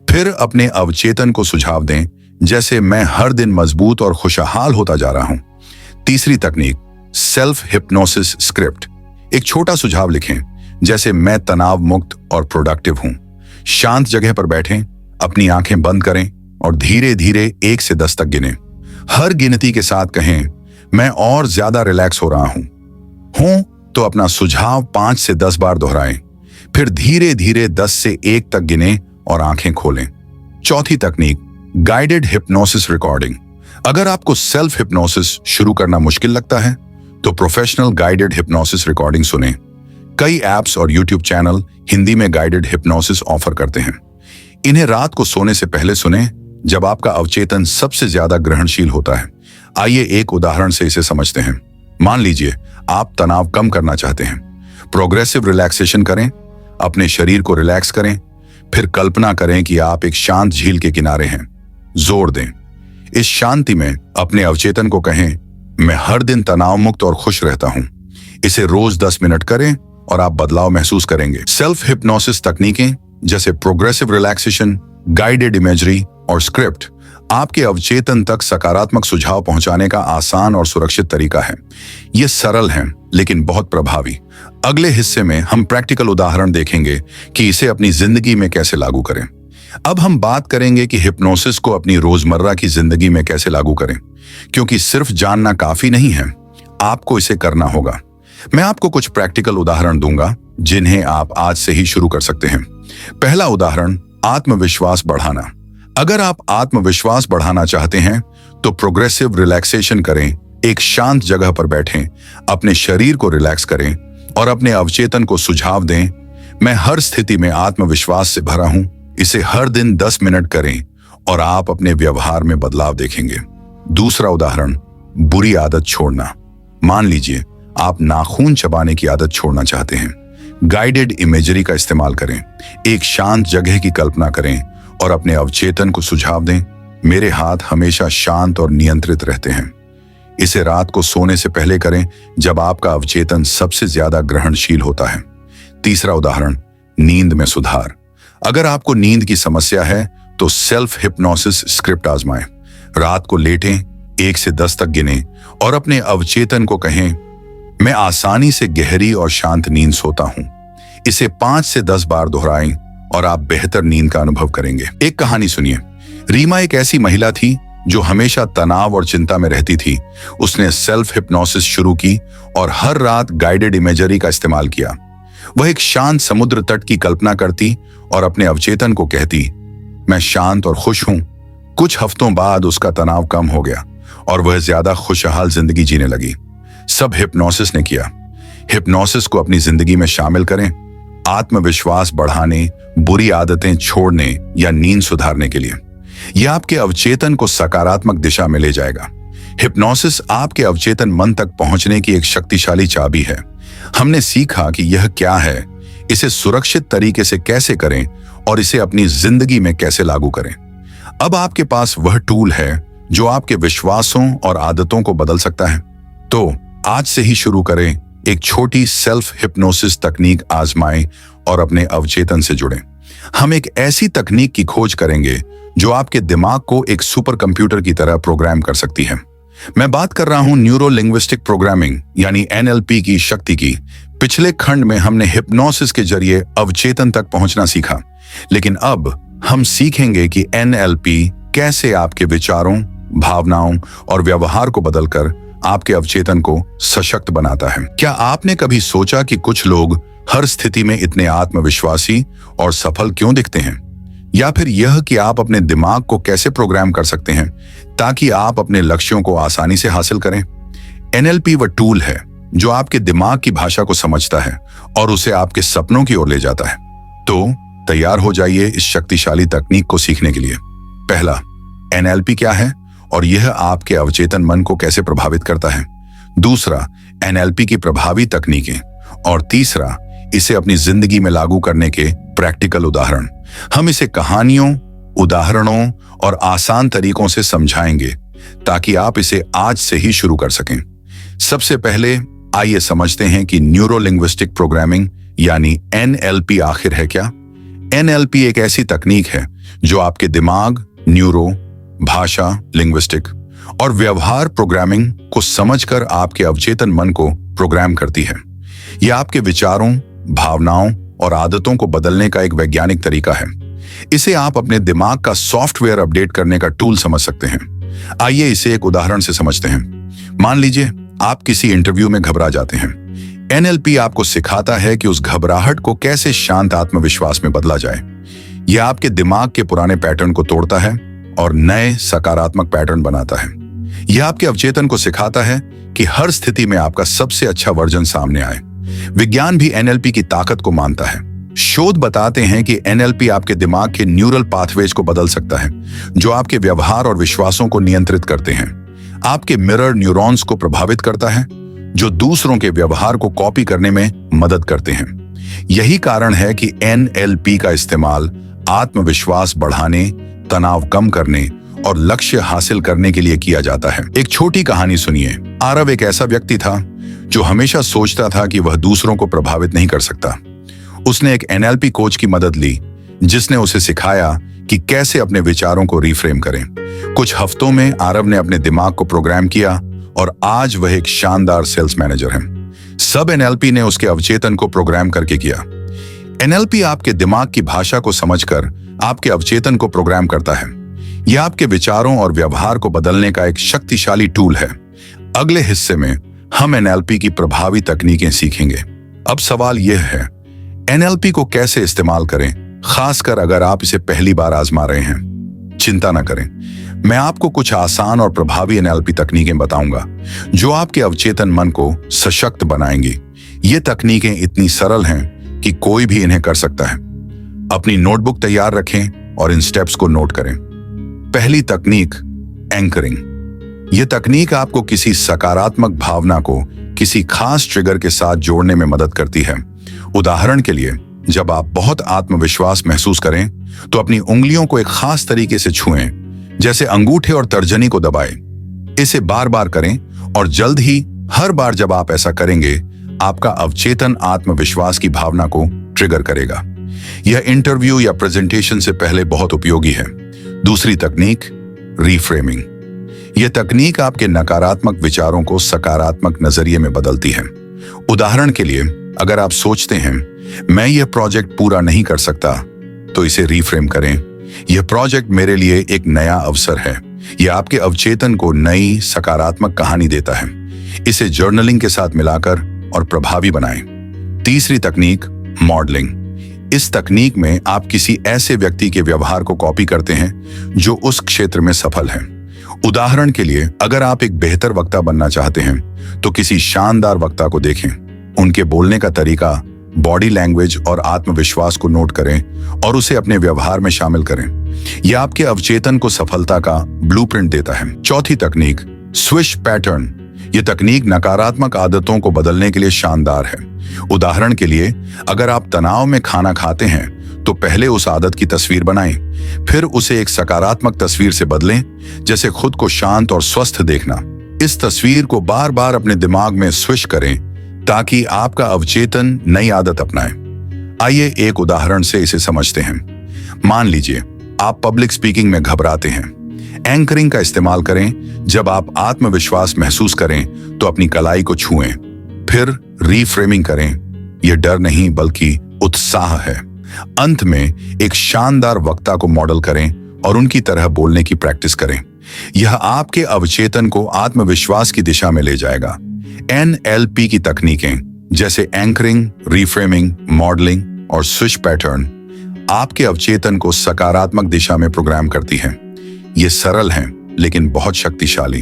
फिर अपने अवचेतन को सुझाव दें, जैसे मैं हर दिन मजबूत और खुशहाल होता जा रहा हूं। तीसरी तकनीक, सेल्फ हिप्नोसिस स्क्रिप्ट। एक छोटा सुझाव लिखें, जैसे मैं तनाव मुक्त और प्रोडक्टिव हूं। शांत जगह पर बैठें, अपनी आंखें बंद करें और धीरे धीरे 1 से 10 तक गिनें। हर गिनती के साथ कहें, मैं और ज्यादा रिलैक्स हो रहा हूं तो अपना सुझाव 5 से 10 बार दोहराएं। फिर धीरे धीरे 10 से 1 तक गिनें और आंखें खोलें। चौथी तकनीक, गाइडेड हिप्नोसिस रिकॉर्डिंग। अगर आपको सेल्फ हिप्नोसिस शुरू करना मुश्किल लगता है तो प्रोफेशनल गाइडेड हिप्नोसिस रिकॉर्डिंग सुने। कई ऐप्स और यूट्यूब चैनल हिंदी में गाइडेड हिप्नोसिस ऑफर करते हैं। इन्हें रात को सोने से पहले सुने, जब आपका अवचेतन सबसे ज्यादा ग्रहणशील होता है। आइए एक उदाहरण से इसे समझते हैं। मान लीजिए आप तनाव कम करना चाहते हैं। प्रोग्रेसिव रिलैक्सेशन करें, अपने शरीर को रिलैक्स करें, फिर कल्पना करें कि आप एक शांत झील के किनारे हैं। जोर दें। इस शांति में अपने अवचेतन को कहें, मैं हर दिन तनाव मुक्त और खुश रहता हूं। इसे रोज 10 मिनट करें और आप बदलाव महसूस करेंगे। सेल्फ हिप्नोसिस तकनीकें जैसे प्रोग्रेसिव रिलैक्सेशन, गाइडेड इमेजरी और स्क्रिप्ट आपके अवचेतन तक सकारात्मक सुझाव पहुंचाने का आसान और सुरक्षित तरीका है। ये सरल है लेकिन बहुत प्रभावी। अगले हिस्से में हम प्रैक्टिकल उदाहरण देखेंगे कि इसे अपनी जिंदगी में कैसे लागू करें। अब हम बात करेंगे कि हिप्नोसिस को अपनी रोजमर्रा की जिंदगी में कैसे लागू करें, क्योंकि सिर्फ जानना काफी नहीं है, आपको इसे करना होगा। मैं आपको कुछ प्रैक्टिकल उदाहरण दूंगा जिन्हें आप आज से ही शुरू कर सकते हैं। पहला उदाहरण, आत्मविश्वास बढ़ाना। अगर आप आत्मविश्वास बढ़ाना चाहते हैं तो प्रोग्रेसिव रिलैक्सेशन करें। एक शांत जगह पर बैठें, अपने शरीर को रिलैक्स करें और अपने अवचेतन को सुझाव दें, मैं हर स्थिति में आत्मविश्वास से भरा हूं। इसे हर दिन 10 मिनट करें और आप अपने व्यवहार में बदलाव देखेंगे। दूसरा उदाहरण, बुरी आदत छोड़ना। मान लीजिए आप नाखून चबाने की आदत छोड़ना चाहते हैं। गाइडेड इमेजरी का इस्तेमाल करें। एक शांत जगह की कल्पना करें और अपने अवचेतन को सुझाव दें, मेरे हाथ हमेशा शांत और नियंत्रित रहते हैं। इसे रात को सोने से पहले करें, जब आपका अवचेतन सबसे ज्यादा ग्रहणशील होता है। तीसरा उदाहरण, नींद में सुधार। अगर आपको नींद की समस्या है तो सेल्फ हिप्नोसिस स्क्रिप्ट आजमाएं। रात को लेटें, 1 से 10 तक गिनें और अपने अवचेतन को कहें, मैं आसानी से गहरी और शांत नींद सोता हूं। इसे 5 से 10 बार दोहराएं और आप बेहतर नींद का अनुभव करेंगे। एक कहानी सुनिए। रीमा एक ऐसी महिला थी जो हमेशा तनाव और चिंता में रहती थी। उसने सेल्फ हिप्नोसिस शुरू की और हर रात गाइडेड इमेजरी का इस्तेमाल किया। वह एक शांत समुद्र तट की कल्पना करती और अपने अवचेतन को कहती, मैं शांत और खुश हूं। कुछ हफ्तों बाद उसका तनाव कम हो गया और वह ज्यादा खुशहाल जिंदगी जीने लगी। सब हिप्नोसिस ने किया। हिप्नोसिस को अपनी जिंदगी में शामिल करें, आत्मविश्वास बढ़ाने, बुरी आदतें छोड़ने या नींद सुधारने के लिए। यह आपके अवचेतन को सकारात्मक दिशा में ले जाएगा। हिप्नोसिस आपके अवचेतन मन तक पहुंचने की एक शक्तिशाली चाबी है। हमने सीखा कि यह क्या है, इसे सुरक्षित तरीके से कैसे करें और इसे अपनी जिंदगी में कैसे लागू करें। अब आपके पास वह टूल है जो आपके विश्वासों और आदतों को बदल सकता है। तो आज से ही शुरू करें, एक छोटी सेल्फ हिप्नोसिस तकनीक आजमाएं और अपने अवचेतन से जुड़ें। हम एक ऐसी तकनीक की खोज करेंगे जो आपके दिमाग को एक सुपर कंप्यूटर की तरह प्रोग्राम कर सकती है। मैं बात कर रहा हूं न्यूरो लिंग्विस्टिक प्रोग्रामिंग यानी NLP की शक्ति की। पिछले खंड में हमने हिप्नोसिस के जरिए अवचेतन तक पहुंचना सीखा, लेकिन अब हम सीखेंगे कि NLP कैसे आपके विचारों, भावनाओं और व्यवहार को बदलकर आपके अवचेतन को सशक्त बनाता है। क्या आपने कभी सोचा कि कुछ लोग हर स्थिति में इतने आत्मविश्वासी और सफल क्यों दिखते हैं? या फिर यह कि आप अपने दिमाग को कैसे प्रोग्राम कर सकते हैं ताकि आप अपने लक्ष्यों को आसानी से हासिल करें? NLP वह टूल है जो आपके दिमाग की भाषा को समझता है और उसे आपके सपनों की ओर ले जाता है। तो तैयार हो जाइए इस शक्तिशाली तकनीक को सीखने के लिए। पहला, NLP क्या है और यह आपके अवचेतन मन को कैसे प्रभावित करता है। दूसरा, NLP की प्रभावी तकनीकें। और तीसरा, इसे अपनी जिंदगी में लागू करने के प्रैक्टिकल उदाहरण। हम इसे कहानियों, उदाहरणों और आसान तरीकों से समझाएंगे ताकि आप इसे आज से ही शुरू कर सकें। सबसे पहले आइए समझते हैं कि न्यूरो लिंग्विस्टिक प्रोग्रामिंग यानी NLP आखिर है क्या। NLP एक ऐसी तकनीक है जो आपके दिमाग, न्यूरो, भाषा, लिंग्विस्टिक और व्यवहार प्रोग्रामिंग को समझकर आपके अवचेतन मन को प्रोग्राम करती है। यह आपके विचारों, भावनाओं और आदतों को बदलने का एक वैज्ञानिक तरीका है। इसे आप अपने दिमाग का सॉफ्टवेयर अपडेट करने का टूल समझ सकते हैं। आइए इसे एक उदाहरण से समझते हैं। मान लीजिए आप किसी इंटरव्यू में घबरा जाते हैं। NLP आपको सिखाता है कि उस घबराहट को कैसे शांत आत्मविश्वास में बदला जाए। यह आपके दिमाग के पुराने पैटर्न को तोड़ता है और नए सकारात्मक पैटर्न बनाता है। यह आपके अवचेतन को सिखाता है कि हर स्थिति में आपका सबसे अच्छा वर्जन सामने आए। विज्ञान भी एनएलपी की ताकत को मानता है। शोध बताते हैं कि एनएलपी आपके दिमाग के न्यूरल पाथवेज को बदल सकता है, जो आपके व्यवहार और विश्वासों को नियंत्रित करते हैं। आपके मिरर न्यूरॉन्स को प्रभावित करता है, जो दूसरों के व्यवहार को कॉपी करने में मदद करते हैं। यही कारण है कि एनएलपी का इस्तेमाल आत्मविश्वास बढ़ाने, तनाव कम करने और लक्ष्य हासिल करने के लिए किया जाता है। एक छोटी कहानी सुनिए। आरव एक ऐसा व्यक्ति था जो हमेशा सोचता था कि वह दूसरों को प्रभावित नहीं कर सकता। उसने एक एनएलपी कोच की मदद ली, जिसने उसे सिखाया कि कैसे अपने विचारों को रिफ्रेम करें। कुछ हफ्तों में आरव ने अपने दिमाग को प्रोग्राम किया और आज वह एक शानदार सेल्स मैनेजर है। सब एनएलपी ने उसके अवचेतन को प्रोग्राम करके किया। एनएलपी आपके दिमाग की भाषा को समझकर आपके अवचेतन को प्रोग्राम करता है। यह आपके विचारों और व्यवहार को बदलने का एक शक्तिशाली टूल है। अगले हिस्से में हम एनएलपी की प्रभावी तकनीकें सीखेंगे। अब सवाल यह है, एनएलपी को कैसे इस्तेमाल करें, खासकर अगर आप इसे पहली बार आजमा रहे हैं। चिंता न करें, मैं आपको कुछ आसान और प्रभावी एनएलपी तकनीकें बताऊंगा जो आपके अवचेतन मन को सशक्त बनाएंगी। ये तकनीकें इतनी सरल हैं कि कोई भी इन्हें कर सकता है। अपनी नोटबुक तैयार रखें और इन स्टेप्स को नोट करें। पहली तकनीक, एंकरिंग। यह तकनीक आपको किसी सकारात्मक भावना को किसी खास ट्रिगर के साथ जोड़ने में मदद करती है। उदाहरण के लिए, जब आप बहुत आत्मविश्वास महसूस करें तो अपनी उंगलियों को एक खास तरीके से छुएं, जैसे अंगूठे और तर्जनी को दबाएं। इसे बार बार करें और जल्द ही हर बार जब आप ऐसा करेंगे, आपका अवचेतन आत्मविश्वास की भावना को ट्रिगर करेगा। यह इंटरव्यू या प्रेजेंटेशन से पहले बहुत उपयोगी है। दूसरी तकनीक, रीफ्रेमिंग। यह तकनीक आपके नकारात्मक विचारों को सकारात्मक नजरिए में बदलती है। उदाहरण के लिए, अगर आप सोचते हैं मैं यह प्रोजेक्ट पूरा नहीं कर सकता, तो इसे रीफ्रेम करें। यह प्रोजेक्ट मेरे लिए एक नया अवसर है। यह आपके अवचेतन को नई सकारात्मक कहानी देता है। इसे जर्नलिंग के साथ मिलाकर और प्रभावी बनाएं। तीसरी तकनीक, मॉडलिंग। इस तकनीक में आप किसी ऐसे व्यक्ति के व्यवहार को कॉपी करते हैं जो उस क्षेत्र में सफल है। उदाहरण के लिए, अगर आप एक बेहतर वक्ता बनना चाहते हैं तो किसी शानदार वक्ता को देखें, उनके बोलने का तरीका, बॉडी लैंग्वेज और आत्मविश्वास को नोट करें और उसे अपने व्यवहार में शामिल करें। यह आपके अवचेतन को सफलता का ब्लूप्रिंट देता है। चौथी तकनीक, स्विच पैटर्न। यह तकनीक नकारात्मक आदतों को बदलने के लिए शानदार है। उदाहरण के लिए, अगर आप तनाव में खाना खाते हैं तो पहले उस आदत की तस्वीर बनाएं, फिर उसे एक सकारात्मक तस्वीर से बदलें, जैसे खुद को शांत और स्वस्थ देखना। इस तस्वीर को बार बार अपने दिमाग में स्विच करें ताकि आपका अवचेतन नई आदत अपनाए। आइए एक उदाहरण से इसे समझते हैं। मान लीजिए आप पब्लिक स्पीकिंग में घबराते हैं। एंकरिंग का इस्तेमाल करें। जब आप आत्मविश्वास महसूस करें तो अपनी कलाई को छुएं, फिर रीफ्रेमिंग करें। यह डर नहीं बल्कि उत्साह है। अंत में एक शानदार वक्ता को मॉडल करें और उनकी तरह बोलने की प्रैक्टिस करें। यह आपके अवचेतन को आत्मविश्वास की दिशा में ले जाएगा। एनएलपी की तकनीकें जैसे एंकरिंग, रीफ्रेमिंग, मॉडलिंग और स्विच पैटर्न आपके अवचेतन को सकारात्मक दिशा में प्रोग्राम करती हैं। ये सरल हैं लेकिन बहुत शक्तिशाली।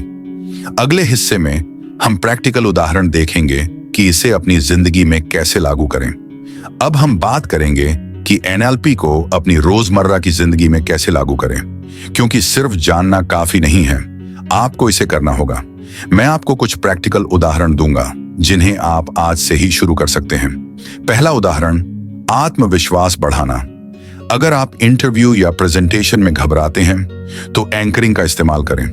अगले हिस्से में हम प्रैक्टिकल उदाहरण देखेंगे कि इसे अपनी जिंदगी में कैसे लागू करें। अब हम बात करेंगे कि एनएलपी को अपनी रोजमर्रा की जिंदगी में कैसे लागू करें, क्योंकि सिर्फ जानना काफी नहीं है, आपको इसे करना होगा। मैं आपको कुछ प्रैक्टिकल उदाहरण दूंगा जिन्हें आप आज से ही शुरू कर सकते हैं। पहला उदाहरण, आत्मविश्वास बढ़ाना। अगर आप इंटरव्यू या प्रेजेंटेशन में घबराते हैं तो एंकरिंग का इस्तेमाल करें।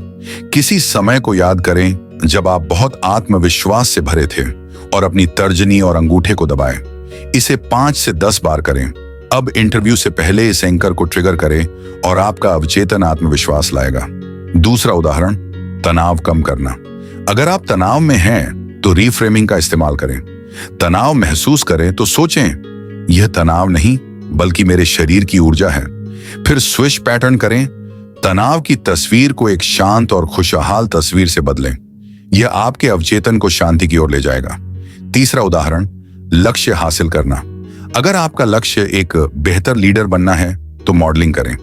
किसी समय को याद करें जब आप बहुत आत्मविश्वास से भरे थे और अपनी तर्जनी और अंगूठे को दबाएं। इसे 5 से 10 बार करें। अब इंटरव्यू से पहले इस एंकर को ट्रिगर करें और आपका अवचेतन आत्मविश्वास लाएगा। दूसरा उदाहरण, तनाव कम करना। अगर आप तनाव में हैं तो रीफ्रेमिंग का इस्तेमाल करें। तनाव महसूस करें तो सोचें, यह तनाव नहीं बल्कि मेरे शरीर की ऊर्जा है। फिर स्विच पैटर्न करें। तनाव की तस्वीर को एक शांत और खुशहाल तस्वीर से बदलें। यह आपके अवचेतन को शांति की ओर ले जाएगा। तीसरा उदाहरण, लक्ष्य हासिल करना। अगर आपका लक्ष्य एक बेहतर लीडर बनना है तो मॉडलिंग करें।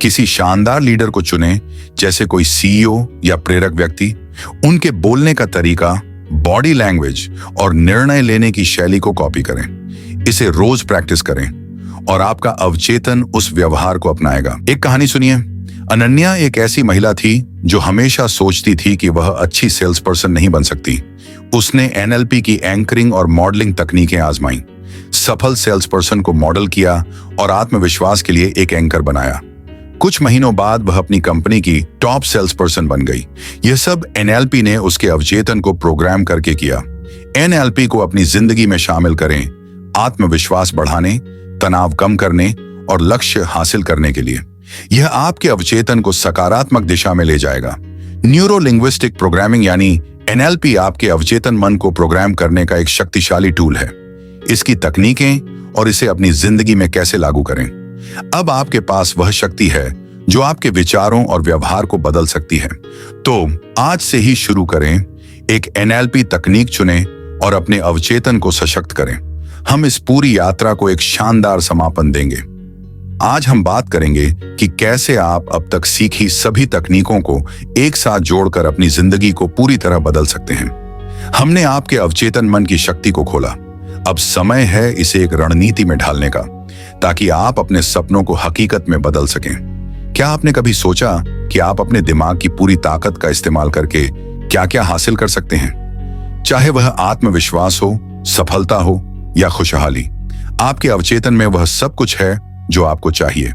किसी शानदार लीडर को चुनें, जैसे कोई सीईओ या प्रेरक व्यक्ति। उनके बोलने का तरीका, बॉडी लैंग्वेज और निर्णय लेने की शैली को कॉपी करें। इसे रोज प्रैक्टिस करें और आपका अवचेतन उस व्यवहार को अपनाएगा। एक कहानी सुनिए। अनन्या एक ऐसी महिला थी जो हमेशा सोचती थी कि वह अच्छी सेल्स पर्सन नहीं बन सकती। उसने एनएलपी की एंकरिंग और मॉडलिंग तकनीकें आजमाई, सफल सेल्स पर्सन को मॉडल किया और आत्मविश्वास के लिए एक एंकर बनाया। कुछ महीनों बाद वह अपनी कंपनी की टॉप सेल्स पर्सन बन गई। यह सब एनएलपी ने उसके अवचेतन को प्रोग्राम करके किया। एनएलपी को अपनी जिंदगी में शामिल करें, आत्मविश्वास बढ़ाने, तनाव कम करने और लक्ष्य हासिल करने के लिए। यह आपके अवचेतन को सकारात्मक दिशा में ले जाएगा। न्यूरो लिंग्विस्टिक प्रोग्रामिंग यानी एनएलपी आपके अवचेतन मन को प्रोग्राम करने का एक शक्तिशाली टूल है। इसकी तकनीकें और इसे अपनी जिंदगी में कैसे लागू करें। अब आपके पास वह शक्ति है जो आपके विचारों और व्यवहार को बदल सकती है। तो आज से ही शुरू करें, एक एनएलपी तकनीक चुनें और अपने अवचेतन को सशक्त करें। हम इस पूरी यात्रा को एक शानदार समापन देंगे। आज हम बात करेंगे कि कैसे आप अब तक सीखी सभी तकनीकों को एक साथ जोड़कर अपनी जिंदगी को पूरी तरह बदल सकते हैं। हमने आपके अवचेतन मन की शक्ति को खोला। अब समय है इसे एक रणनीति में ढालने का, ताकि आप अपने सपनों को हकीकत में बदल सकें। क्या आपने कभी सोचा कि आप अपने दिमाग की पूरी ताकत का इस्तेमाल करके क्या क्या हासिल कर सकते हैं? चाहे वह आत्मविश्वास हो, सफलता हो या खुशहाली, आपके अवचेतन में वह सब कुछ है जो आपको चाहिए।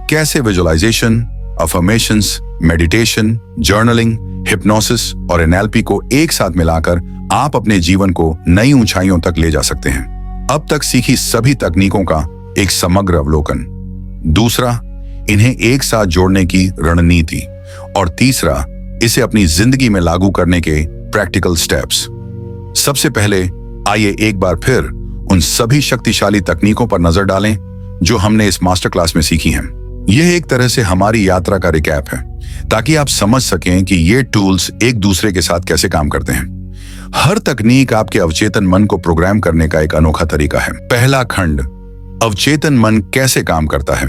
कैसे visualisation, affirmations, meditation, journaling, hypnosis और एनएलपी को एक साथ मिलाकर आप अपने जीवन को नई ऊंचाइयों तक ले जा सकते हैं। अब तक सीखी सभी तकनीकों का एक समग्र अवलोकन। दूसरा, इन्हें एक साथ जोड़ने की रणनीति। और तीसरा, इसे अपनी जिंदगी में लागू करने के प्रैक्टिकल स्टेप्स। सबसे पहले आइए एक बार फिर उन सभी शक्तिशाली तकनीकों पर नजर डालें जो हमने इस मास्टर क्लास में सीखी हैं। यह एक तरह से हमारी यात्रा का रिकैप है, ताकि आप समझ सकें कि ये टूल्स एक दूसरे के साथ कैसे काम करते हैं। हर तकनीक आपके अवचेतन मन को प्रोग्राम करने का एक अनोखा तरीका है। पहला खंड, अवचेतन मन कैसे काम करता है।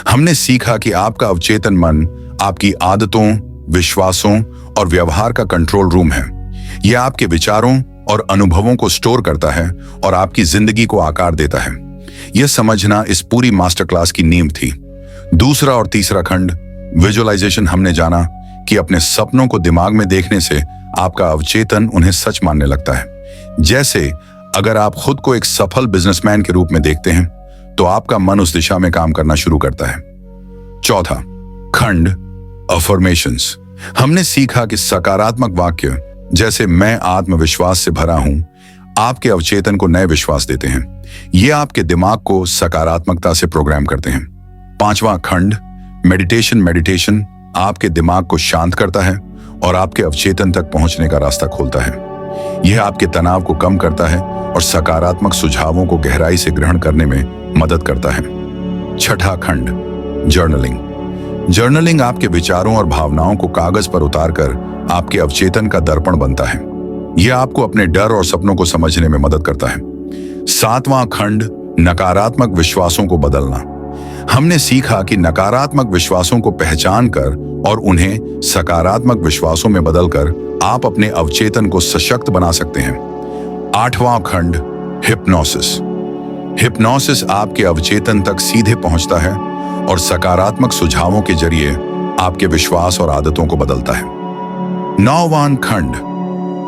हमने सीखा कि आपका अवचेतन मन आपकी आदतों, विश्वासों और व्यवहार का कंट्रोल रूम है। यह आपके विचारों और अनुभवों को स्टोर करता है और आपकी जिंदगी को आकार देता है। यह समझना इस पूरी मास्टर क्लास की नींव थी। दूसरा और तीसरा खंड, विजुअलाइजेशन, हमने जाना कि अपने सपनों को दिमाग में देखने से आपका अवचेतन उन्हें सच मानने लगता है। जैसे अगर आप खुद को एक सफल बिजनेसमैन के रूप में देखते हैं, तो आपका मन उस दिशा में काम करना शुरू करता है। चौथा खंड, अफर्मेशंस। हमने सीखा कि सकारात्मक वाक्य जैसे मैं आत्मविश्वास से भरा हूं, आपके अवचेतन को नए विश्वास देते हैं। ये आपके दिमाग को सकारात्मकता से प्रोग्राम करते हैं। पांचवा खंड, मेडिटेशन आपके दिमाग को शांत करता है और आपके अवचेतन तक पहुंचने का रास्ता खोलता है। यह आपके तनाव को कम करता है और सकारात्मक सुझावों को गहराई से ग्रहण करने में मदद करता है। छठा खंड, जर्नलिंग आपके विचारों और भावनाओं को कागज पर उतारकर आपके अवचेतन का दर्पण बनता है। यह आपको अपने डर और सपनों को समझने में मदद करता है। सातवां खंड, नकारात्मक विश्वासों को बदलना। हमने सीखा कि नकारात्मक विश्वासों को पहचान कर और उन्हें सकारात्मक विश्वासों में बदलकर आप अपने अवचेतन को सशक्त बना सकते हैं। आठवां खंड, हिप्नोसिस आपके अवचेतन तक सीधे पहुंचता है और सकारात्मक सुझावों के जरिए आपके विश्वास और आदतों को बदलता है। नौवां खंड,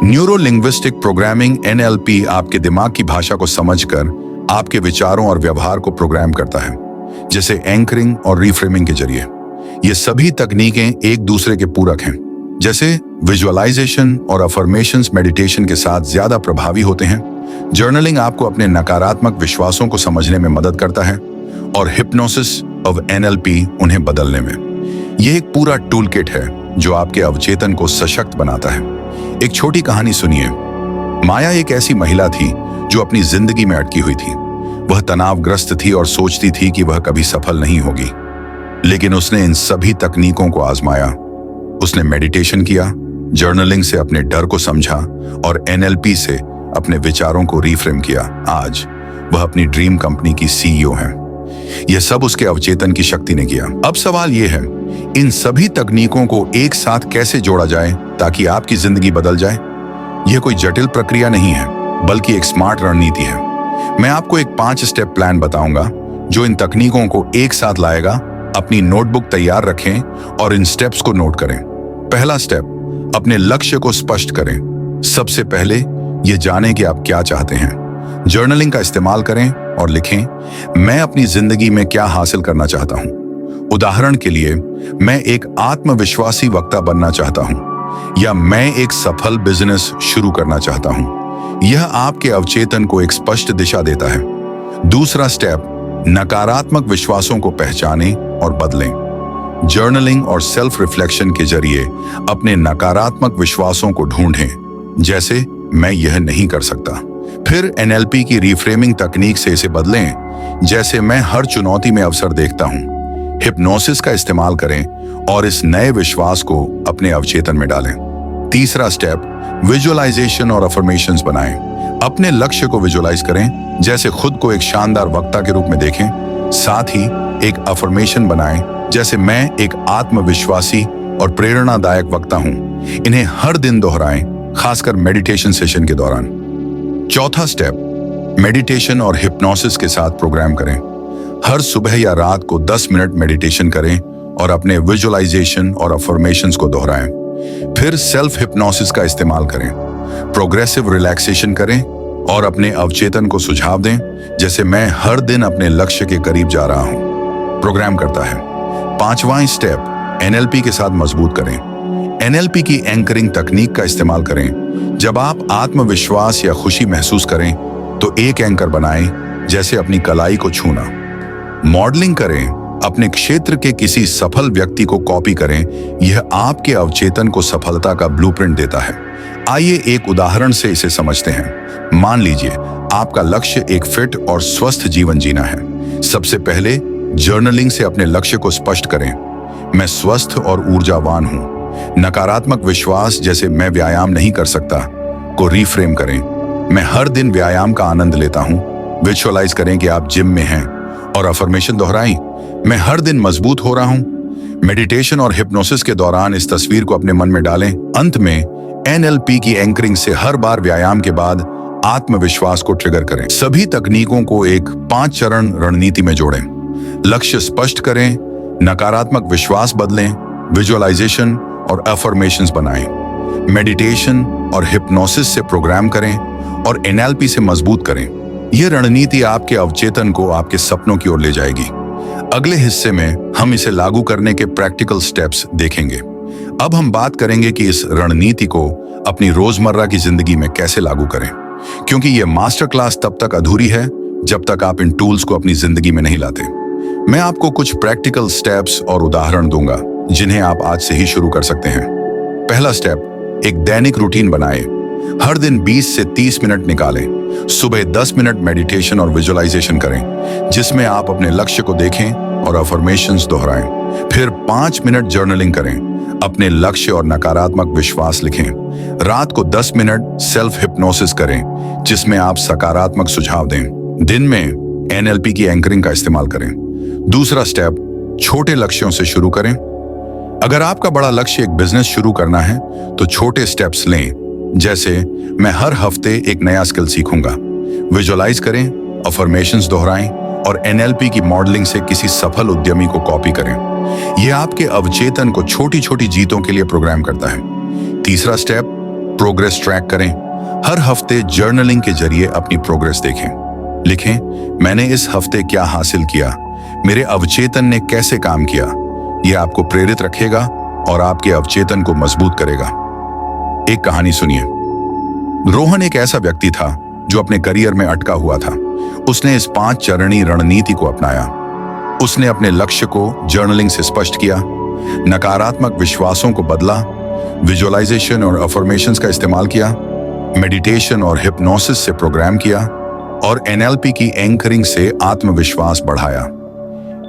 न्यूरो लिंग्विस्टिक प्रोग्रामिंग एनएलपी आपके दिमाग की भाषा को समझकर आपके विचारों और व्यवहार को प्रोग्राम करता है, जैसे एंकरिंग और रिफ्रेमिंग के जरिए। ये सभी तकनीकें एक दूसरे के पूरक हैं। जैसे विजुअलाइजेशन और अफर्मेशंस मेडिटेशन के साथ ज्यादा प्रभावी होते हैं, जर्नलिंग आपको अपने नकारात्मक विश्वासों को समझने में मदद करता है और हिप्नोसिस ऑफ एनएलपी उन्हें बदलने में। यह एक पूरा टूल किट है जो आपके अवचेतन को सशक्त बनाता है। एक छोटी कहानी सुनिए। माया एक ऐसी महिला थी जो अपनी जिंदगी में अटकी हुई थी। वह तनावग्रस्त थी और सोचती थी कि वह कभी सफल नहीं होगी। लेकिन उसने इन सभी तकनीकों को आजमाया। उसने मेडिटेशन किया, जर्नलिंग से अपने डर को समझा और एनएलपी से अपने विचारों को रिफ्रेम किया। आज वह अपनी ड्रीम कंपनी की सीईओ है। यह सब उसके अवचेतन की शक्ति ने किया। अब सवाल यह है, इन सभी तकनीकों को एक साथ कैसे जोड़ा जाए ताकि आपकी जिंदगी बदल जाए? यह कोई जटिल प्रक्रिया नहीं है, बल्कि एक स्मार्ट रणनीति है। मैं आपको एक 5 स्टेप प्लान बताऊंगा जो इन तकनीकों को एक साथ लाएगा। अपनी नोटबुक तैयार रखें और इन स्टेप्स को नोट करें। पहला स्टेप, अपने लक्ष्य को स्पष्ट करें। सबसे पहले यह जानें कि आप क्या चाहते हैं। जर्नलिंग का इस्तेमाल करें और लिखें, मैं अपनी जिंदगी में क्या हासिल करना चाहता हूं। उदाहरण के लिए, मैं एक आत्मविश्वासी वक्ता बनना चाहता हूं या मैं एक सफल बिजनेस शुरू करना चाहता हूं। यह आपके अवचेतन को एक स्पष्ट दिशा देता है। दूसरा स्टेप, नकारात्मक विश्वासों को पहचानें और बदलें। जर्नलिंग और सेल्फ रिफ्लेक्शन के जरिए अपने नकारात्मक विश्वासों को ढूंढें, जैसे मैं यह नहीं कर सकता। फिर एनएलपी की रिफ्रेमिंग तकनीक से इसे बदलें, जैसे मैं हर चुनौती में अवसर देखता हूं। हिप्नोसिस का इस्तेमाल करें और इस नए विश्वास को अपने अवचेतन में डालें। तीसरा स्टेप, विजुअलाइजेशन और अफर्मेशंस बनाएं। अपने लक्ष्य को विजुअलाइज करें, जैसे खुद को एक शानदार वक्ता के रूप में देखें। साथ ही एक अफर्मेशन बनाएं, जैसे मैं एक आत्मविश्वासी और प्रेरणादायक वक्ता हूं। इन्हें हर दिन दोहराएं, खासकर मेडिटेशन सेशन के दौरान। चौथा स्टेप, मेडिटेशन और हिप्नोसिस के साथ प्रोग्राम करें। हर सुबह या रात को 10 मिनट मेडिटेशन करें और अपने विजुअलाइजेशन और अफर्मेशंस को दोहराएं। फिर सेल्फ हिप्नोसिस का इस्तेमाल करें। प्रोग्रेसिव रिलैक्सेशन करें और अपने अवचेतन को सुझाव दें, जैसे मैं हर दिन अपने लक्ष्य के करीब जा रहा हूं। प्रोग्राम करता है। पांचवां स्टेप, एनएलपी के साथ मजबूत करें। एनएलपी की एंकरिंग तकनीक का इस्तेमाल करें। जब आप आत्मविश्वास या खुशी महसूस करें तो एक एंकर बनाएं, जैसे अपनी कलाई को छूना। मॉडलिंग करें, अपने क्षेत्र के किसी सफल व्यक्ति को कॉपी करें। यह आपके अवचेतन को सफलता का ब्लूप्रिंट देता है। आइए एक उदाहरण से इसे समझते हैं। मान लीजिए आपका लक्ष्य एक फिट और स्वस्थ जीवन जीना है। सबसे पहले जर्नलिंग से अपने लक्ष्य को स्पष्ट करें। मैं स्वस्थ और ऊर्जावान हूं। नकारात्मक विश्वास जैसे मैं व्यायाम नहीं कर सकता को रीफ्रेम करें। मैं हर दिन व्यायाम का आनंद लेता हूं। विजुअलाइज करें कि आप जिम में हैं और अफर्मेशन दोहराएं, मैं हर दिन मजबूत हो रहा हूं। मेडिटेशन और हिप्नोसिस के दौरान इस तस्वीर को अपने मन में डालें। अंत में एनएलपी की एंकरिंग से हर बार व्यायाम के बाद आत्मविश्वास को ट्रिगर करें। सभी तकनीकों को एक 5 चरण रणनीति में जोड़ें। लक्ष्य स्पष्ट करें, नकारात्मक विश्वास बदलें, विजुअलाइजेशन और अफर्मेशंस बनाएं, मेडिटेशन और हिप्नोसिस से प्रोग्राम करें और एनएलपी से मजबूत करें। यह रणनीति आपके अवचेतन को आपके सपनों की ओर ले जाएगी। अगले हिस्से में हम इसे लागू करने के प्रैक्टिकल स्टेप्स देखेंगे। अब हम बात करेंगे कि इस रणनीति को अपनी रोजमर्रा की जिंदगी में कैसे लागू करें, क्योंकि यह मास्टर क्लास तब तक अधूरी है जब तक आप इन टूल्स को अपनी जिंदगी में नहीं लाते। मैं आपको कुछ प्रैक्टिकल स्टेप्स और उदाहरण दूंगा जिन्हें आप आज से ही शुरू कर सकते हैं। पहला स्टेप, एक दैनिक रूटीन बनाएं। हर दिन 20 से 30 मिनट निकालें। सुबह 10 मिनट मेडिटेशन और विजुअलाइजेशन करें, जिसमें आप अपने लक्ष्य को देखें और अफर्मेशंस दोहराएं। फिर 5 मिनट जर्नलिंग करें, अपने लक्ष्य और नकारात्मक विश्वास लिखें। रात को 10 मिनट सेल्फ हिप्नोसिस करें, जिसमें आप सकारात्मक सुझाव दें। दिन में एनएलपी की एंकरिंग का इस्तेमाल करें। दूसरा स्टेप, छोटे लक्ष्यों से शुरू करें। अगर आपका बड़ा लक्ष्य एक बिजनेस शुरू करना है तो छोटे स्टेप्स लें, जैसे मैं हर हफ्ते एक नया स्किल सीखूंगा। विजुअलाइज करें, अफर्मेशंस दोहराएं और एनएलपी की मॉडलिंग से किसी सफल उद्यमी को कॉपी करें। यह आपके अवचेतन को छोटी छोटी जीतों के लिए प्रोग्राम करता है। तीसरा स्टेप, प्रोग्रेस ट्रैक करें। हर हफ्ते जर्नलिंग के जरिए अपनी प्रोग्रेस देखें। लिखें, मैंने इस हफ्ते क्या हासिल किया, मेरे अवचेतन ने कैसे काम किया। यह आपको प्रेरित रखेगा और आपके अवचेतन को मजबूत करेगा। एक कहानी सुनिए। रोहन एक ऐसा व्यक्ति था जो अपने करियर में अटका हुआ था। उसने इस 5 चरणीय रणनीति को अपनाया। उसने अपने लक्ष्य को जर्नलिंग से स्पष्ट किया, नकारात्मक विश्वासों को बदला, विजुअलाइजेशन और अफर्मेशंस का इस्तेमाल किया, मेडिटेशन और हिप्नोसिस से प्रोग्राम किया और एनएलपी की एंकरिंग से आत्मविश्वास बढ़ाया।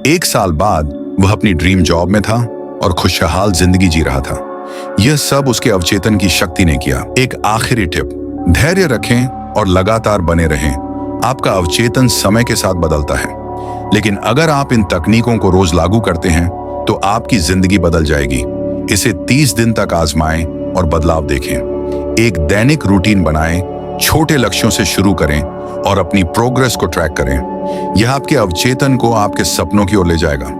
1 साल बाद वह अपनी ड्रीम जॉब में था और खुशहाल जिंदगी जी रहा था। यह सब उसके अवचेतन की शक्ति ने किया। एक आखिरी टिप, धैर्य रखें और लगातार बने रहें। आपका अवचेतन समय के साथ बदलता है। लेकिन अगर आप इन तकनीकों को रोज लागू करते हैं तो आपकी जिंदगी बदल जाएगी। इसे 30 दिन तक आजमाएं और बदलाव देखें। एक दैनिक रूटीन बनाएं, छोटे लक्ष्यों से शुरू करें और अपनी प्रोग्रेस को ट्रैक करें। यह आपके अवचेतन को आपके सपनों की ओर ले जाएगा।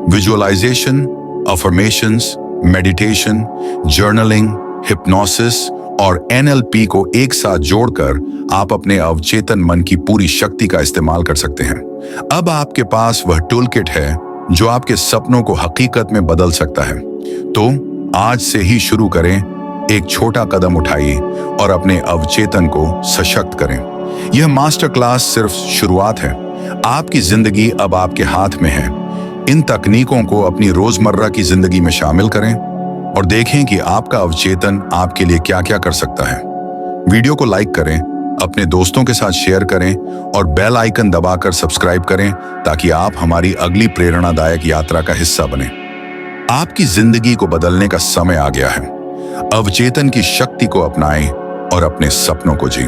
Visualisation, affirmations, meditation, journaling, hypnosis और NLP को एक साथ जोड़कर आप अपने अवचेतन मन की पूरी शक्ति का इस्तेमाल कर सकते हैं। अब आपके पास वह टूल किट है जो आपके सपनों को हकीकत में बदल सकता है। तो आज से ही शुरू करें, एक छोटा कदम उठाइए और अपने अवचेतन को सशक्त करें। यह मास्टर क्लास सिर्फ शुरुआत है। आपकी जिंदगी अब आपके हाथ में है। इन तकनीकों को अपनी रोजमर्रा की जिंदगी में शामिल करें और देखें कि आपका अवचेतन आपके लिए क्या क्या कर सकता है। वीडियो को लाइक करें, अपने दोस्तों के साथ शेयर करें और बेल आइकन दबाकर सब्सक्राइब करें ताकि आप हमारी अगली प्रेरणादायक यात्रा का हिस्सा बने। आपकी जिंदगी को बदलने का समय आ गया है। अवचेतन की शक्ति को अपनाएं और अपने सपनों को जिएं।